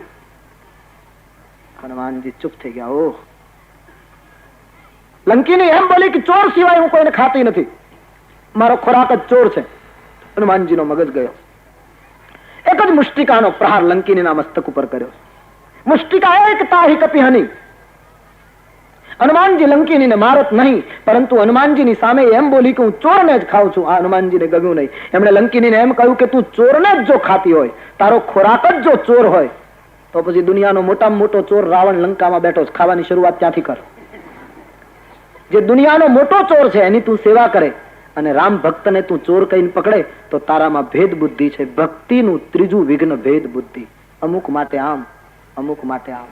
હનુમાનજી ચૂપ થઈ ગયા. ઓહ, લંકિની એમ બોલી કે ચોર સિવાય હું કોઈને ખાતી નથી, મારો ખોરાક જ ચોર છે. હનુમાનજીનો મગજ ગયો. એક જ મુષ્ટિકાનો પ્રહાર લંકિનીના મસ્તક ઉપર કર્યો. મુષ્ટિકા એક તાહી કપી હની. હનુમાનજી લંકિનીને મારત નહીં, પરંતુ હનુમાનજીની સામે એમ બોલી કે હું ચોરને જ ખાઉં છું. આ હનુમાનજીને ગમ્યું નહીં. એમણે લંકિનીને એમ કહ્યું કે તું ચોરને જ જો ખાતી હોય, તારો ખોરાક જ જો ચોર હોય, તો પછી દુનિયાનો મોટામાં મોટો ચોર રાવણ લંકામાં બેઠો છે. ખાવાની શરૂઆત ત્યાંથી કર. જે દુનિયાનો મોટો ચોર છે એની તું સેવા કરે અને રામ ભક્તને તું ચોર કહીને પકડે તો તારામાં ભેદ બુદ્ધિ છે. ભક્તિનું ત્રીજું વિઘ્ન ભેદ બુદ્ધિ. અમુક માટે આમ, અમુક માટે આમ.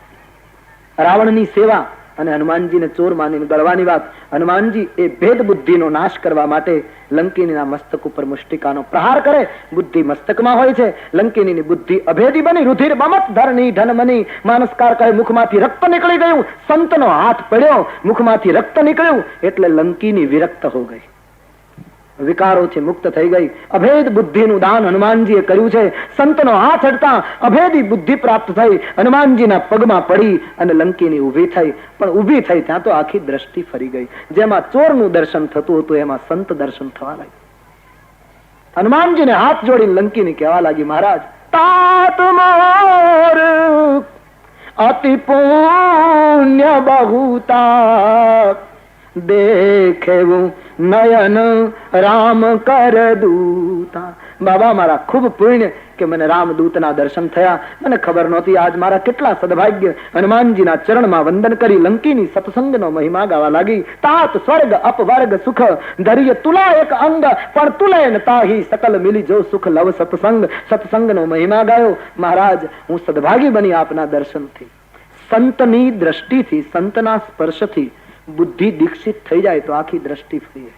રાવણની સેવા અને હનુમાનજીને ચોર માનીને ગળવાની વાત. હનુમાનજી એ ભેદ બુદ્ધિનો નાશ કરવા માટે લંકિનીના મસ્તક ઉપર મુષ્ટિકાનો પ્રહાર કરે. બુદ્ધિ મસ્તકમાં હોય છે. લંકિનીની બુદ્ધિ અભેદી બની. રુધિર બમત ધરની ધનમની. માનસકાર કહે મુખમાંથી રક્ત નીકળી ગયું. સંતનો હાથ પડ્યો, મુખમાંથી રક્ત નીકળ્યું એટલે લંકિની વિરક્ત હો ગઈ, વિકારોથી મુક્ત થઈ ગઈ. અભેદ બુદ્ધિનું દાન હનુમાનજીએ કર્યું છે. સંતનો હાથ હટતા અભેદી બુદ્ધિ પ્રાપ્ત થઈ. હનુમાનજીના પગમાં પડી અને લંકિની ઊભી થઈ. પણ ઊભી થઈ ત્યાં તો આખી દ્રષ્ટિ ફરી ગઈ. જેમાં ચોરનું દર્શન થતું હતું એમાં સંત દર્શન થવા લાગ્યું. હનુમાનજીને હાથ જોડીને લંકિની કહેવા લાગી, મહારાજ તાત મોર અતિ પુણ્ય બહુતા દેખેવું નયન રામ કર દૂતા. બાબા મારા ખૂબ પુણ્ય કે મને રામદૂતના દર્શન થયા. મને ખબર નહોતી. આજ મારા કેટલા સદભાગ્ય. હનુમાનજીના ચરણમાં વંદન કરી લંકિની સત્સંગનો મહિમા ગાવા લાગી. તાત સ્વર્ગ અપવર્ગ સુખ ધૈર્ય તુલા એક અંગ પણ તુલે ન તાહી સકલ મિલી જો સુખ લવ સત્સંગ. સત્સંગનો મહિમા ગાયો. મહારાજ હું સદભાગી બની આપના દર્શનથી. સંતની દ્રષ્ટિથી, સંતના સ્પર્શથી બુદ્ધિ દીક્ષિત થઈ જાય તો આખી દ્રષ્ટિ ફરી જાય.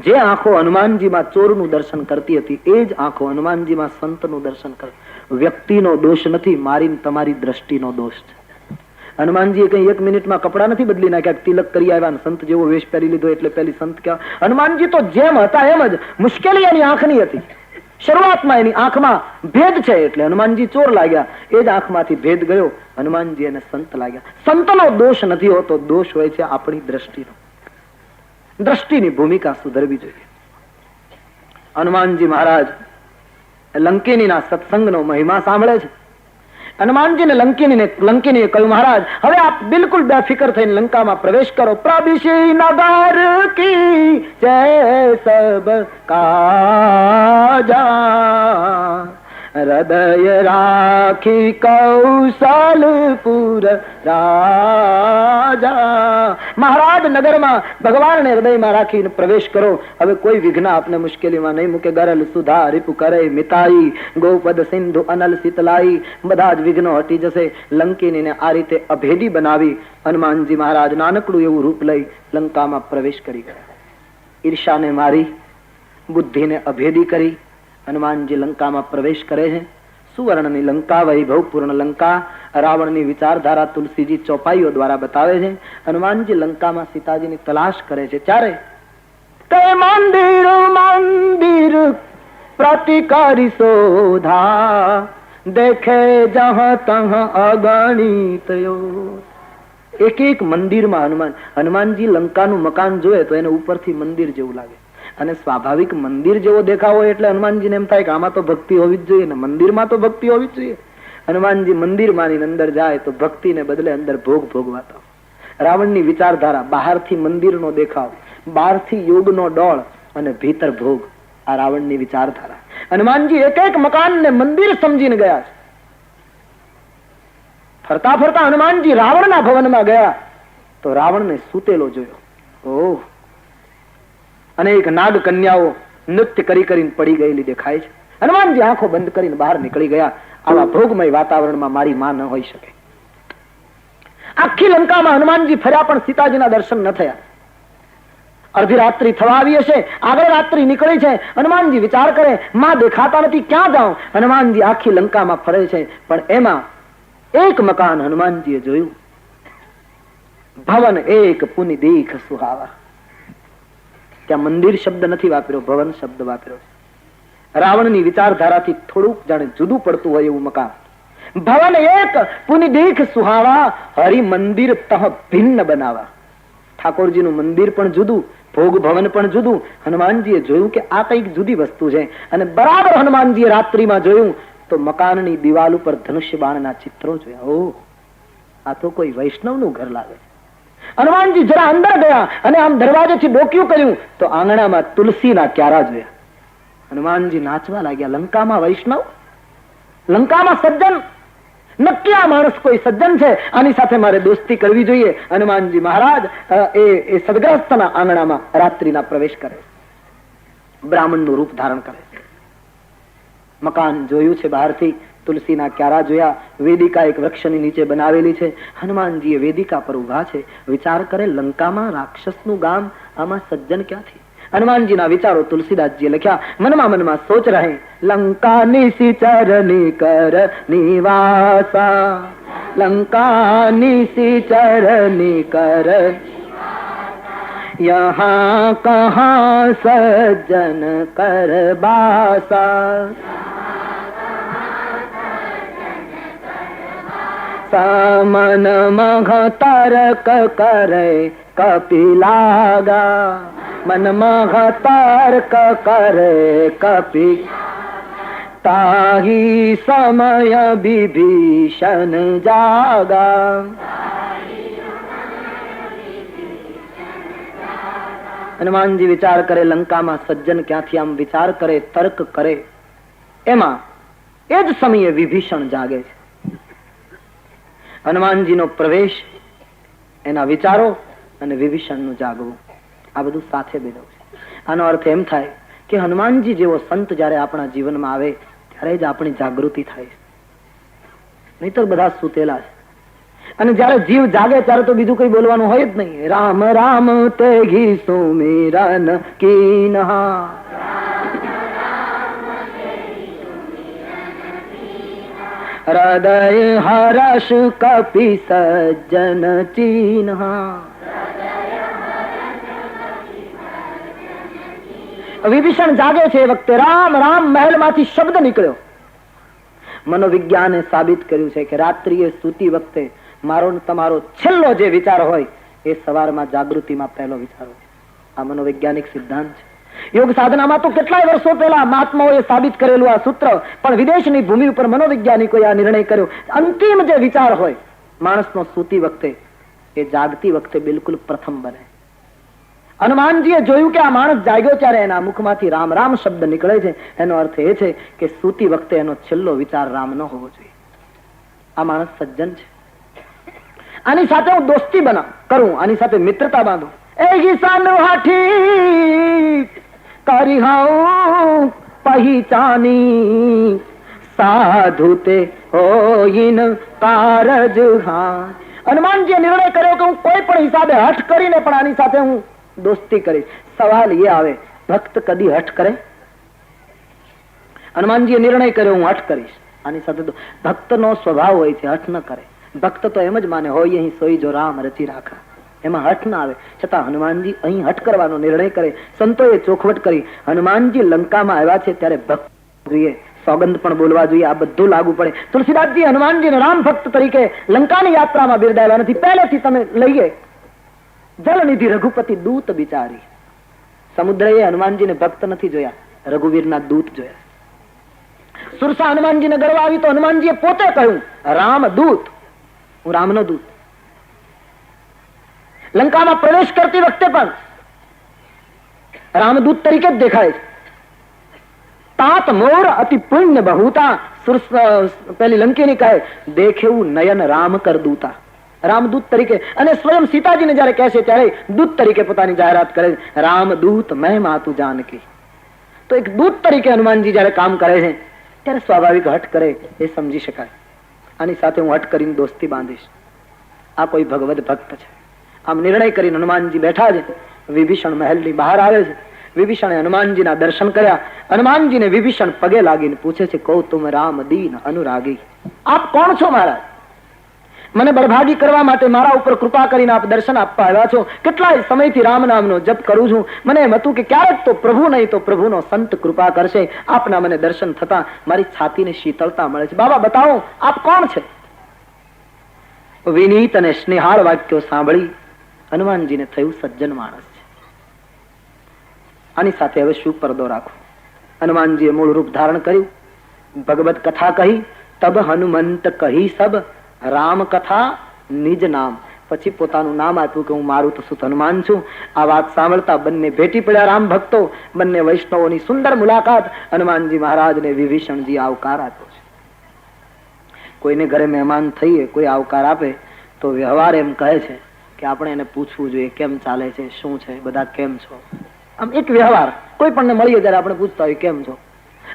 જે આંખો હનુમાનજીમાં ચોરનું દર્શન કરતી હતી એ જ આંખો હનુમાનજીમાં સંતનું દર્શન કરે. વ્યક્તિનો દોષ નથી, મારી તમારી દ્રષ્ટિનો દોષ છે. હનુમાનજીએ કઈ 1 મિનિટમાં કપડા નથી બદલી નાખ્યા, તિલક કરી આવ્યા, સંત જેવો વેશ પહેરી લીધો એટલે પેલી સંત કહેવાય. હનુમાનજી તો જેમ હતા એમ જ. મુશ્કેલી એની આંખની હતી. શરૂઆતમાં એની આંખમાં ભેદ છે એટલે હનુમાનજી ચોર લાગ્યા. એ જ આંખમાંથી ભેદ ગયો, હનુમાનજી એને સંત લાગ્યા. સંતનો દોષ નથી હોતો, દોષ હોય છે આપણી દ્રષ્ટિનો. દ્રષ્ટિની ભૂમિકા સુધરવી જોઈએ. હનુમાનજી મહારાજ લંકિનીના સત્સંગનો મહિમા સાંભળે છે. હનુમાનજીને લંકિનીએ કહ્યું, મહારાજ હવે આપ બિલકુલ બેફિકર થઈને લંકામાં પ્રવેશ કરો. પ્રભિષી નગર કી જય સબ કાજા હૃદય રાખી કૌશલપુર રાજા. મહારાજ નગરમાં ભગવાનને હૃદયમાં રાખીને પ્રવેશ કરો. હવે કોઈ વિઘ્ન આપને મુશ્કેલીમાં નહીં મૂકે. ગરલ સુધા રીપુ કરે મિતાઈ ગોપદ સિંધુ અનલ શીતલાઈ. બધા જ વિઘ્નો હટી જશે. લંકિનીને આ રીતે અભેદી બનાવી હનુમાનજી મહારાજ નાનકડું એવું રૂપ લઈ લંકામાં પ્રવેશ કરી ગયા. ઈર્ષાને મારી, બુદ્ધિને અભેદી કરી હનુમાનજી લંકામાં પ્રવેશ કરે છે. સુવર્ણની લંકા, વૈભવપૂર્ણ લંકા, રાવણની વિચારધારા તુલસીજી ચોપાઈઓ દ્વારા બતાવે છે. હનુમાનજી લંકામાં સીતાજીની તલાશ કરે છે. ત્યારે તે મંદિર મંદિર પ્રતિકારી શોધા, દેખે જહાં તહ અગણિત યોધ. એક એક મંદિરમાં હનુમાનજી લંકાનું મકાન જોયે તો એને ઉપરથી મંદિર જેવું લાગે, અને સ્વાભાવિક મંદિર જેવો દેખાવ હોય એટલે હનુમાનજીને એમ થાય કે આમાં તો ભક્તિ હોવી જ જોઈએ ને, મંદિરમાં તો ભક્તિ હોવી જ જોઈએ. હનુમાનજી મંદિરમાં અંદર જાય તો ભક્તિને બદલે અંદર ભોગ ભોગવાતા. રાવણની વિચારધારા, બહારથી મંદિરનો દેખાવ, બહારથી યોગનો ડોળ અને ભીતર ભોગ, આ રાવણની વિચારધારા. હનુમાનજી એક એક મકાનને મંદિર સમજીને ગયા છે. ફરતા ફરતા હનુમાનજી રાવણના ભવનમાં ગયા તો રાવણને સૂતેલો જોયો. ઓહ, અનેક નાગ કન્યાઓ નૃત્ય કરી કરીને પડી ગયેલી દેખાય છે. હનુમાનજી આંખો બંધ કરીને બહાર નીકળી ગયા. આવા ભોગમય વાતાવરણમાં મારી માં ન હોઈ શકે. આખી લંકામાં હનુમાનજી ફર્યા પણ સીતાજીના દર્શન ન થયા. અડધી રાત્રિ થવા આવી હશે, આગળ રાત્રિ નીકળી છે. હનુમાનજી વિચાર કરે, માં દેખાતા નથી, ક્યાં જાઉં? હનુમાનજી આખી લંકામાં ફરે છે, પણ એમાં એક મકાન હનુમાનજીએ જોયું. ભવન એક પુનિ દીખ સુહાવા. ત્યાં મંદિર શબ્દ નથી વાપર્યો, ભવન શબ્દ વાપર્યો. રાવણની વિચારધારાથી થોડુંક જાણે જુદું પડતું હોય એવું મકાન. ભવન એક પુનિ દીખ સુહાવા, હરિ મંદિર તહ ભિન્ન બનાવા. ઠાકોરજીનું મંદિર પણ જુદું, ભોગ ભવન પણ જુદું. હનુમાનજીએ જોયું કે આ કઈક જુદી વસ્તુ છે, અને બરાબર હનુમાનજીએ રાત્રિમાં જોયું તો મકાનની દિવાલ ઉપર ધનુષ્ય બાણના ચિત્રો જોયા. ઓહ, આ તો કોઈ વૈષ્ણવનું ઘર લાગે. હનુમાનજી જરા અંદર ગયા અને આમ દરવાજેથી ડોક્યું કર્યું તો આંગણામાં તુલસીના ક્યારા જોયા. હનુમાનજી નાચવા લાગ્યા. લંકામાં વૈષ્ણવ, લંકામાં સજ્જન, નક્કી આ માણસ કોઈ સજ્જન છે, આની સાથે મારે દોસ્તી કરવી જોઈએ. હનુમાનજી મહારાજ એ સદગ્રસ્તના આંગણામાં રાત્રિના પ્રવેશ કરે, બ્રાહ્મણનું રૂપ ધારણ કરે. મકાન જોયું છે બહારથી, તુલસીના ક્યારા જોયા. વેદિકા એક વૃક્ષની નીચે બનાવેલી છે. હનુમાનજી એ વેદિકા પર ઉભા છે. વિચાર કરે, લંકામાં રાક્ષસનું ગામ, આમાં સજ્જન ક્યાંથી? હનુમાનજીના વિચારો તુલસીદાસજીએ લખ્યા. મનમાં મનમાં સોચ રહે, લંકાની સિચરની કર નિવાસા, લંકાની સિચરની કર, યહાં કહાં સજ્જન કર બાસા, સમન મઘ તરક કરે કપિલાગા, મન મઘ તર્ક કરે કપિ, તાહી સમય વિભીષણ જાગા. હનુમાનજી વિચાર કરે, લંકામાં સજ્જન ક્યાંથી? આમ વિચાર કરે, તર્ક કરે. એમાં એ જ સમયે વિભીષણ જાગે છે. હનુમાનજીનો પ્રવેશ, એના વિચારો અને વિભીષણનું જાગવું, આ બધું સાથે બેઠું છે. આનો અર્થ એમ થાય કે હનુમાનજી જેવો સંત જયારે આપણા જીવનમાં આવે ત્યારે જ આપણી જાગૃતિ થાય, નહીતર બધા સૂતેલા છે. અને જયારે જીવ જાગે ત્યારે તો બીજું કઈ બોલવાનું હોય જ નહીં. રામ રામ તે ઘી સુમિરન કીન્હા, હૃદય હર્ષ કપિ સજ્જન ચીન્હા. વિભીષણ જાગે છે એ વખતે રામ રામ મહેલમાંથી શબ્દ નીકળ્યો. મનોવિજ્ઞાને સાબિત કર્યું છે કે રાત્રિએ સૂતી વખતે મારો તમારો છેલ્લો જે વિચાર હોય એ સવારમાં જાગૃતિમાં પહેલો વિચાર હોય. આ મનોવૈજ્ઞાનિક સિદ્ધાંત છે. યોગ સાધનામાં તો કેટલાય વર્ષો પહેલા મહાત્માઓએ સાબિત કરેલું આ સૂત્ર, પણ વિદેશની ભૂમિ ઉપર મનોવૈજ્ઞાનિકોએ આ નિર્ણય કર્યો. અંતિમ જે વિચાર હોય માણસનો સૂતી વખતે, એ જાગતી વખતે બિલકુલ પ્રથમ બને. હનુમાનજીએ જોયું કે આ માણસ જાગ્યો ત્યારે એના મુખમાંથી રામ રામ શબ્દ નીકળે છે. એનો અર્થ એ છે કે સૂતી વખતે એનો છેલ્લો વિચાર રામ ન હોવો જોઈએ. આ માણસ સજ્જન છે, આની સાથે હું દોસ્તી કરું, આની સાથે મિત્રતા બાંધું. કરી હું પહેચાની સાધુ તે હોઈન કારજ. હા, હનુમાનજીએ નિર્ણય કર્યો કે હું કોઈ પણ હિસાબે હઠ કરીને પણ આની સાથે હું દોસ્તી કરીશ. સવાલ એ આવે, ભક્ત કદી હઠ કરે? હનુમાનજીએ નિર્ણય કર્યો હું હઠ કરીશ, આની સાથે તો ભક્તનો સ્વભાવ હોય છે, હઠ ન કરે. ભક્ત તો એમ જ માને હોય અહીં સોઈ જો રામ રચી રાખા, એમાં હઠ ના આવે. છતાં હનુમાનજી અહીં હઠ કરવાનો નિર્ણય કરે. સંતોએ ચોખવટ કરી, હનુમાનજી લંકામાં આવ્યા છે ત્યારે ભક્ત જોઈએ, સોગંદ પણ બોલવા જોઈએ, આ બધું લાગુ પડે. તુલસીદાસજી હનુમાનજીને રામ ભક્ત તરીકે લંકાની યાત્રામાં બિરદાવ્યા નથી. પહેલેથી તમે લઈએ, જલનિધિ રઘુપતિ દૂત બિચારી. સમુદ્રએ હનુમાનજીને ભક્ત નથી જોયા, રઘુવીરના દૂત જોયા. સુરસા હનુમાનજીને ગર્વ આવી તો હનુમાનજીએ પોતે કહ્યું, રામ દૂત, હું રામનો દૂત. લંકામાં પ્રવેશ કરતી વખતે પણ રામદૂત તરીકે જ દેખાય છે. તાત મોર અતિ પુણ્ય બહુતા, પેલી લંકીની કહે દેખેવું નયન રામ કર દૂતા, રામદૂત તરીકે. અને સ્વયં સીતાજીને જયારે કહે છે ત્યારે દૂત તરીકે પોતાની જાહેરાત કરે છે, રામદૂત મેં માતુ જાનકી. તો એક દૂત તરીકે હનુમાનજી જયારે કામ કરે છે ત્યારે સ્વાભાવિક હઠ કરે એ સમજી શકાય. આની સાથે હું હઠ કરીને દોસ્તી બાંધીશ, આ કોઈ ભગવદ ભક્ત છે. આમ નિર્ણય કરીને હનુમાનજી બેઠા છે. વિભીષણ મહેલની બહાર આવે છે. વિભીષણે હનુમાનજીના દર્શન કર્યા. હનુમાનજીને વિભીષણ પગે લાગીને પૂછે છે, કહું તુમ રામ દીન અનુરાગી, આપ કોણ છો મહારાજ? મને બળભાગી કરવા માટે મારા ઉપર કૃપા કરીને આપ દર્શન આપવા આવ્યા છો. કેટલાય સમયથી રામ નામનો જપ કરું છું. મને એમ હતું કે ક્યારેક તો પ્રભુ નહીં તો પ્રભુનો સંત કૃપા કરશે. આપના મને દર્શન થતા મારી છાતીને શીતળતા મળે છે. બાબા બતાવો આપ કોણ છે? વિનીત અને સ્નેહાળ વાક્યો સાંભળી હનુમાનજીને થયું સજ્જન માણસ છે. આની સાથે હવે શું પડદો રાખો? હનુમાનજીએ મૂળ રૂપ ધારણ કર્યું, ભગવત કથા કહી. તબ હનુમંત કહી સબ રામ કથા નિજ નામ. પછી પોતાનું નામ આપ્યું કે હું મારું તો સુત હનુમાન છું. આ વાત સાંભળતા બંને ભેટી પડ્યા રામ ભક્તો. બંને વૈષ્ણવોની સુંદર મુલાકાત. હનુમાનજી મહારાજને વિભીષણજી આવકાર આપ્યો છે. કોઈને ઘરે મહેમાન થઈએ, કોઈ આવકાર આપે તો વ્યવહાર એમ કહે છે કે આપણે એને પૂછવું જોઈએ કેમ ચાલે છે, શું છે, બધા કેમ છો. આમ એક વ્યવહાર કોઈ પણ મળીએ ત્યારે આપણે પૂછતા હોય કેમ છો,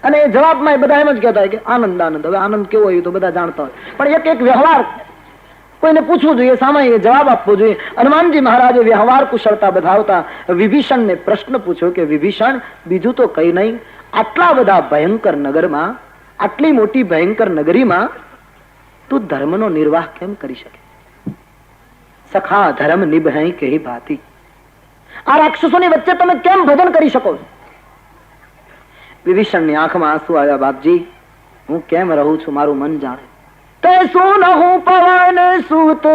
અને એ જવાબમાં બધા એમ જ કહેતા હોય કે આનંદ આનંદ. હવે આનંદ કેવો હોય તો બધા જાણતા હોય, પણ એક એક વ્યવહાર કોઈને પૂછવું જોઈએ, સામાન્ય જવાબ આપવો જોઈએ. હનુમાનજી મહારાજે વ્યવહાર કુશળતા બતાવતા વિભીષણને પ્રશ્ન પૂછ્યો કે વિભીષણ, બીજું તો કઈ નહીં, આટલા બધા ભયંકર નગરમાં, આટલી મોટી ભયંકર નગરીમાં તું ધર્મનો નિર્વાહ કેમ કરી શકે? સખા ધર્મ નિભહી કેહી ભાતી, આ રાક્ષસોની વચ્ચે તમે કેમ ભજન કરી શકો? વિભીષણની આંખમાં આંસુ આવ્યા. બાપજી, હું કેમ રહું છું મારું મન જાણે. તે શું હું પવન સૂત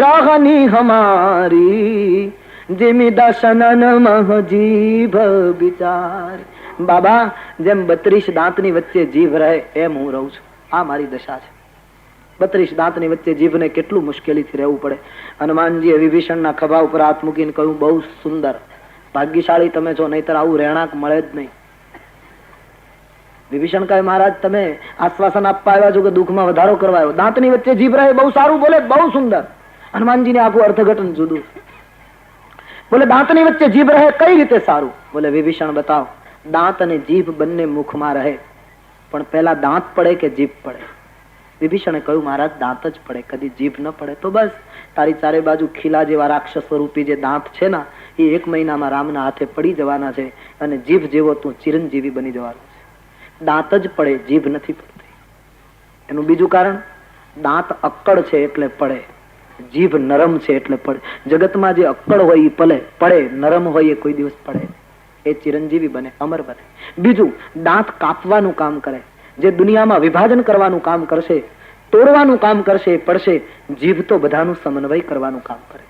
રહની હમારી, જેમી દશનન મહ જીભ બિચાર. બાબા, જેમ 32 દાંતની વચ્ચે જીભ રહે એમ હું રહું છું. આ મારી દશા છે. 32 દાંતની વચ્ચે જીભને કેટલું મુશ્કેલીથી રહેવું પડે. હનુમાનજીએ વિભીષણના ખભા ઉપર હાથ મૂકીને કહ્યું, બહુ સુંદર, ભાગ્યશાળી તમે છો, નહીતર આવું રહેણાંક મળે જ નહીં. વિભીષણ કહે, મહારાજ તમે આશ્વાસન આપવા આવ્યા છો કે દુઃખમાં વધારો કરવા આવ્યો? દાંતની વચ્ચે જીભ રહે, બહુ સારું, બોલે બહુ સુંદર. હનુમાનજીને આખું અર્થઘટન જુદું. બોલે દાંતની વચ્ચે જીભ રહે કઈ રીતે સારું? બોલે વિભીષણ બતાવ. દાંત અને જીભ બંને મુખમાં રહે, પણ પહેલા દાંત પડે કે જીભ પડે? વિભીષણે કહ્યું, મહારાજ દાંત જ પડે, કદી જીભ ન પડે તો બસ તારી ચારે બાજુ ખીલા જેવા રાક્ષસ સ્વરૂપી જે દાંત છે ને એ 1 મહિનામાં રામના હાથે પડી જવાના છે, અને જીભ જેવો તું ચિરંજીવી બની જવાનો છે. દાંત જ પડે, જીભ નથી પડતી. એનું બીજું કારણ, દાંત અક્કડ છે એટલે પડે, જીભ નરમ છે એટલે પડે. જગતમાં જે અક્કડ હોય એ પડે, નરમ હોય એ કોઈ દિવસ પડે. એ ચિરંજીવી બને, અમર બને. બીજું, દાંત કાપવાનું કામ કરે, જે દુનિયામાં વિભાજન કરવાનું કામ કરશે, તોડવાનું કામ કરશે એ પડશે. જીભ તો બધાનું સમન્વય કરવાનું કામ કરે,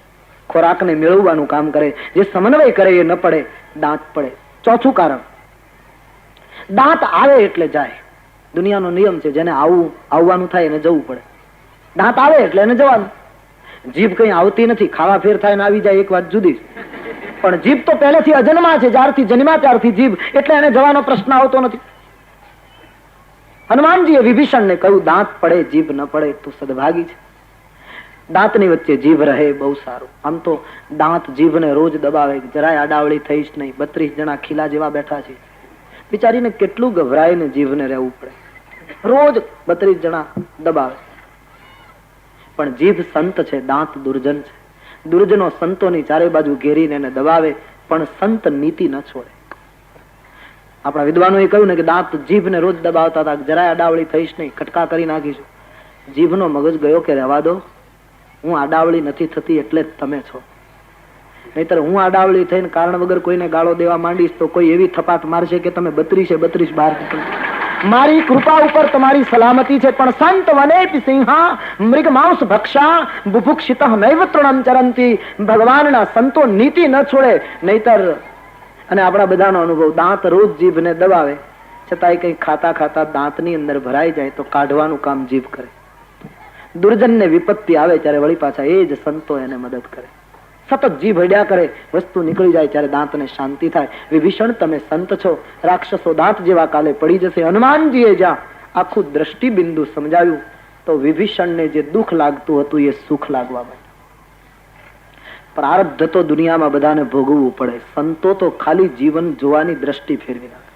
ખોરાકને મેળવવાનું કામ કરે. જે સમન્વય કરે એ ન પડે, દાંત પડે. ચોથું કારણ, દાંત આવે એટલે જાય. દુનિયાનો નિયમ છે, જેને આવવાનું થાય એને જવું પડે. દાંત આવે એટલે એને જવાનું. જીભ કઈ આવતી નથી, ખાવા ફેર થાય ને આવી જાય એક વાત જુદી, પણ જીભ તો પહેલેથી અજન્મા છે, જ્યારથી જન્મ્યા ત્યારથી જીભ, એટલે એને જવાનો પ્રશ્ન આવતો નથી. હનુમાનજીએ વિભીષણને કહ્યું, દાંત પડે જીભ ન પડે તું સદભાગી છે. દાંતની વચ્ચે જીભ રહે બહુ સારું. આમ તો દાંત જીભને રોજ દબાવે, જરાય આડાવળી થઈશ નહીં. 32 જણા ખીલા જેવા બેઠા છે, બિચારીને કેટલું ગભરાઈને જીભને રહેવું પડે. રોજ 32 જણા દબાવે, પણ જીભ સંત છે, દાંત દુર્જન છે. દુર્જનો સંતોની ચારે બાજુ ઘેરીને એને દબાવે, પણ સંત નીતિ ન છોડે. આપણા વિદ્વાનોએ કહ્યું ને કે દાંત જીભને રોજ દબાવતા હતા, જરાય આડાવળી થઈશ નહીં, કટકા કરી નાખીશું. જીભનો મગજ ગયો કે રહેવા દો, હું આડાવળી નથી થતી એટલે જ તમે છો. નહીતર હું આડાવળી થઈને કારણ વગર કોઈને ગાળો દેવા માંડીશ તો કોઈ એવી થપાટ મારશે કે તમે 32 બહાર નીકળો. મારી કૃપા ઉપર તમારી સલામતી છે. પણ સંત વનેપી સિંહા મૃગ માંસ ભક્ષા બુભુક્ષિત નૈવ તૃણમ ચરંતી. ભગવાનના સંતો નીતિ ન છોડે. નહીતર અને આપણા બધાનો અનુભવ, દાંત રોજ જીભને દબાવે છતાંય કઈ ખાતા ખાતા દાંતની અંદર ભરાઈ જાય તો કાઢવાનું કામ જીભ કરે. દુર્જનને વિપત્તિ આવે ત્યારે વળી પાછા એ જ સંતો એને મદદ કરે. સતત જીભ હડ્યા કરે, વસ્તુ નીકળી જાય ત્યારે દાંતને શાંતિ થાય. વિભીષણ તમે સંત છો, રાક્ષસો દાંત જેવા કાલે પડી જશે. હનુમાનજીએ જ્યાં આખું દ્રષ્ટિ બિંદુ સમજાવ્યું તો વિભીષણને જે દુઃખ લાગતું હતું એ સુખ લાગવા માંડ્યું. પ્રારબ્ધ તો દુનિયામાં બધાને ભોગવવું પડે, સંતો તો ખાલી જીવન જોવાની દ્રષ્ટિ ફેરવી નાખે.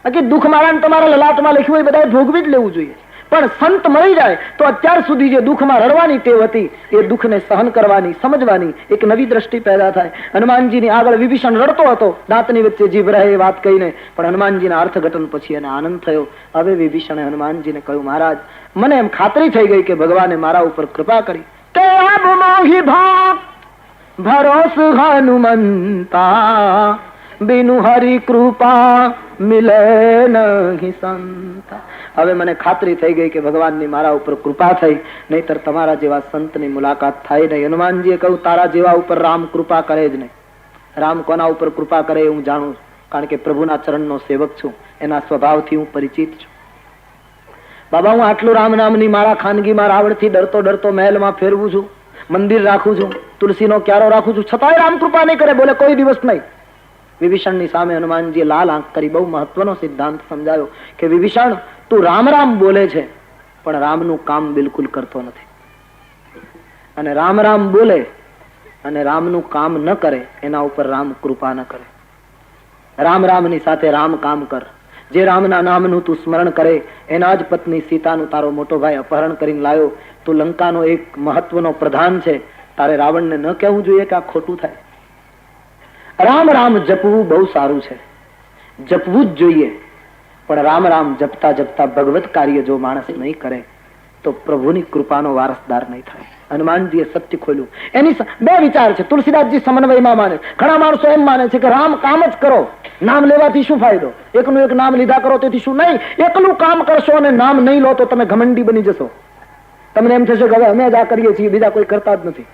બાકી દુઃખ મારા તમારા લલાટમાં લખ્યું હોય બધાએ ભોગવી જ લેવું જોઈએ. પણ સંત મળી જાય તો અત્યાર સુધી જે દુઃખમાં રડવાની ટેવ હતી એ દુઃખને સહન કરવાની, સમજવાની એક નવી દ્રષ્ટિ પેદા થાય. હનુમાનજીની આગળ વિભીષણ રડતો હતો, દાંતની વચ્ચે જીભ રહે એ વાત કહીને, પણ હનુમાનજીના અર્થઘટન પછી એને આનંદ થયો. હવે વિભીષણે હનુમાનજીને કહ્યું, મહારાજ મને એમ ખાતરી થઈ ગઈ કે ભગવાને મારા ઉપર કૃપા કરી. ભરોસ હનુમંતા બિનુ હરિ કૃપા મિલે નહીં સંતા. હવે મને ખાતરી થઈ ગઈ કે ભગવાનની મારા ઉપર કૃપા થઈ, નહીતર તમારા જેવા સંતની મુલાકાત થાય નહીં. હનુમાનજીએ કહ્યું, તારા જેવા ઉપર રામ કૃપા કરે જ નહીં. રામ કોના ઉપર કૃપા કરે હું જાણું છું, કારણ કે પ્રભુના ચરણનો સેવક છું, એના સ્વભાવથી હું પરિચિત છું. બાબા હું આટલું રામ નામની મારા ખાનગીમાં રાવણથી ડરતો ડરતો મહેલમાં ફેરવું છું, મંદિર રાખું છું, તુલસીનો ક્યારો રાખું છું, છતાંય રામ કૃપા નહીં કરે. બોલે કોઈ દિવસ નહીં. વિભીષણની સામે હનુમાનજીએ લાલ આંખ કરી બહુ મહત્વનો સિદ્ધાંત સમજાયો કે વિભીષણ તું રામ રામ બોલે છે પણ રામનું કામ બિલકુલ કરતો નથી. અને રામ રામ બોલે અને રામનું કામ ન કરે એના ઉપર રામ કૃપા ન કરે. રામ રામની સાથે રામ કામ કર. જે રામના નામનું તું સ્મરણ કરે એના જ પત્ની સીતાનું તારો મોટો ભાઈ અપહરણ કરીને લાવ્યો. તું લંકાનો એક મહત્વનો પ્રધાન છે, તારે રાવણને ન કહેવું જોઈએ કે આ ખોટું થાય. રામ રામ જપવું બહુ સારું છે, જપવું જ જોઈએ. પણ રામ રામ જપતા જપતા ભગવત કાર્ય જો માણસ નહીં કરે તો પ્રભુની કૃપાનો વારસદાર નહીં થાય. હનુમાનજીએ સત્ય ખોલ્યું. એની બે વિચાર છે. તુલસીદાસજી સમન્વયમાં માને. ઘણા માણસો એમ માને છે કે રામ કામ જ કરો, નામ લેવાથી શું ફાયદો, એકનું એક નામ લીધા કરો તેથી શું. નહીં, એકલું કામ કરશો અને નામ નહીં લો તો તમે ઘમંડી બની જશો. તમને એમ થશે કે હવે અમે જ આ કરીએ છીએ, બીજા કોઈ કરતા જ નથી.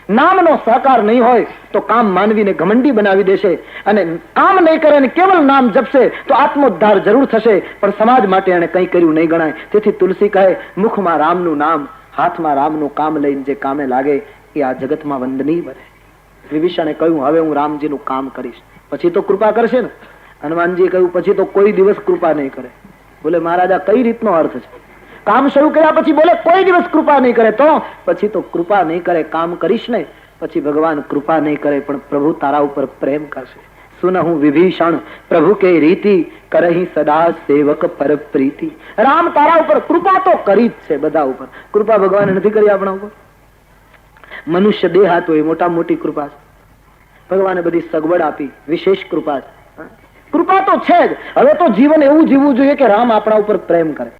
નામનો સહકાર નહીં હોય તો કામ માનવીને ઘમંડી બનાવી દેશે, અને કામ નહીં કરે અને કેવલ નામ જપશે તો આત્મોદ્ધાર જરૂર થશે, પણ સમાજ માટે એને કંઈ કર્યું નહીં ગણાય. તેથી તુલસી કહે, મુખમાં રામનું નામ, હાથમાં રામનું કામ લઈને જે કામે લાગે એ આ જગતમાં વંદનીય બને. વિભીષણે કહ્યું, હવે હું રામજીનું કામ કરીશ, પછી તો કૃપા કરશે ને. હનુમાનજીએ કહ્યું, પછી તો કોઈ દિવસ કૃપા નહીં કરે. બોલે મહારાજા કઈ રીતનો અર્થ છે? કામ શરૂ કર્યા પછી બોલે કોઈ દિવસ કૃપા નહીં કરે, તો પછી તો કૃપા નહીં કરે. કામ કરીશ ને પછી ભગવાન કૃપા નહીં કરે પણ પ્રભુ તારા ઉપર પ્રેમ કરશે. સુનહું વિભીષણ પ્રભુ કે રીતિ કરહી સદા સેવક પર પ્રીતિ. રામ તારા ઉપર કૃપા તો કરી જ છે, બધા ઉપર. કૃપા ભગવાને નથી કરી આપણા ઉપર? મનુષ્ય દેહ હતો એ મોટા મોટી કૃપા છે. ભગવાને બધી સગવડ આપી, વિશેષ કૃપા છે. કૃપા તો છે જ. હવે તો જીવન એવું જીવવું જોઈએ કે રામ આપણા ઉપર પ્રેમ કરે.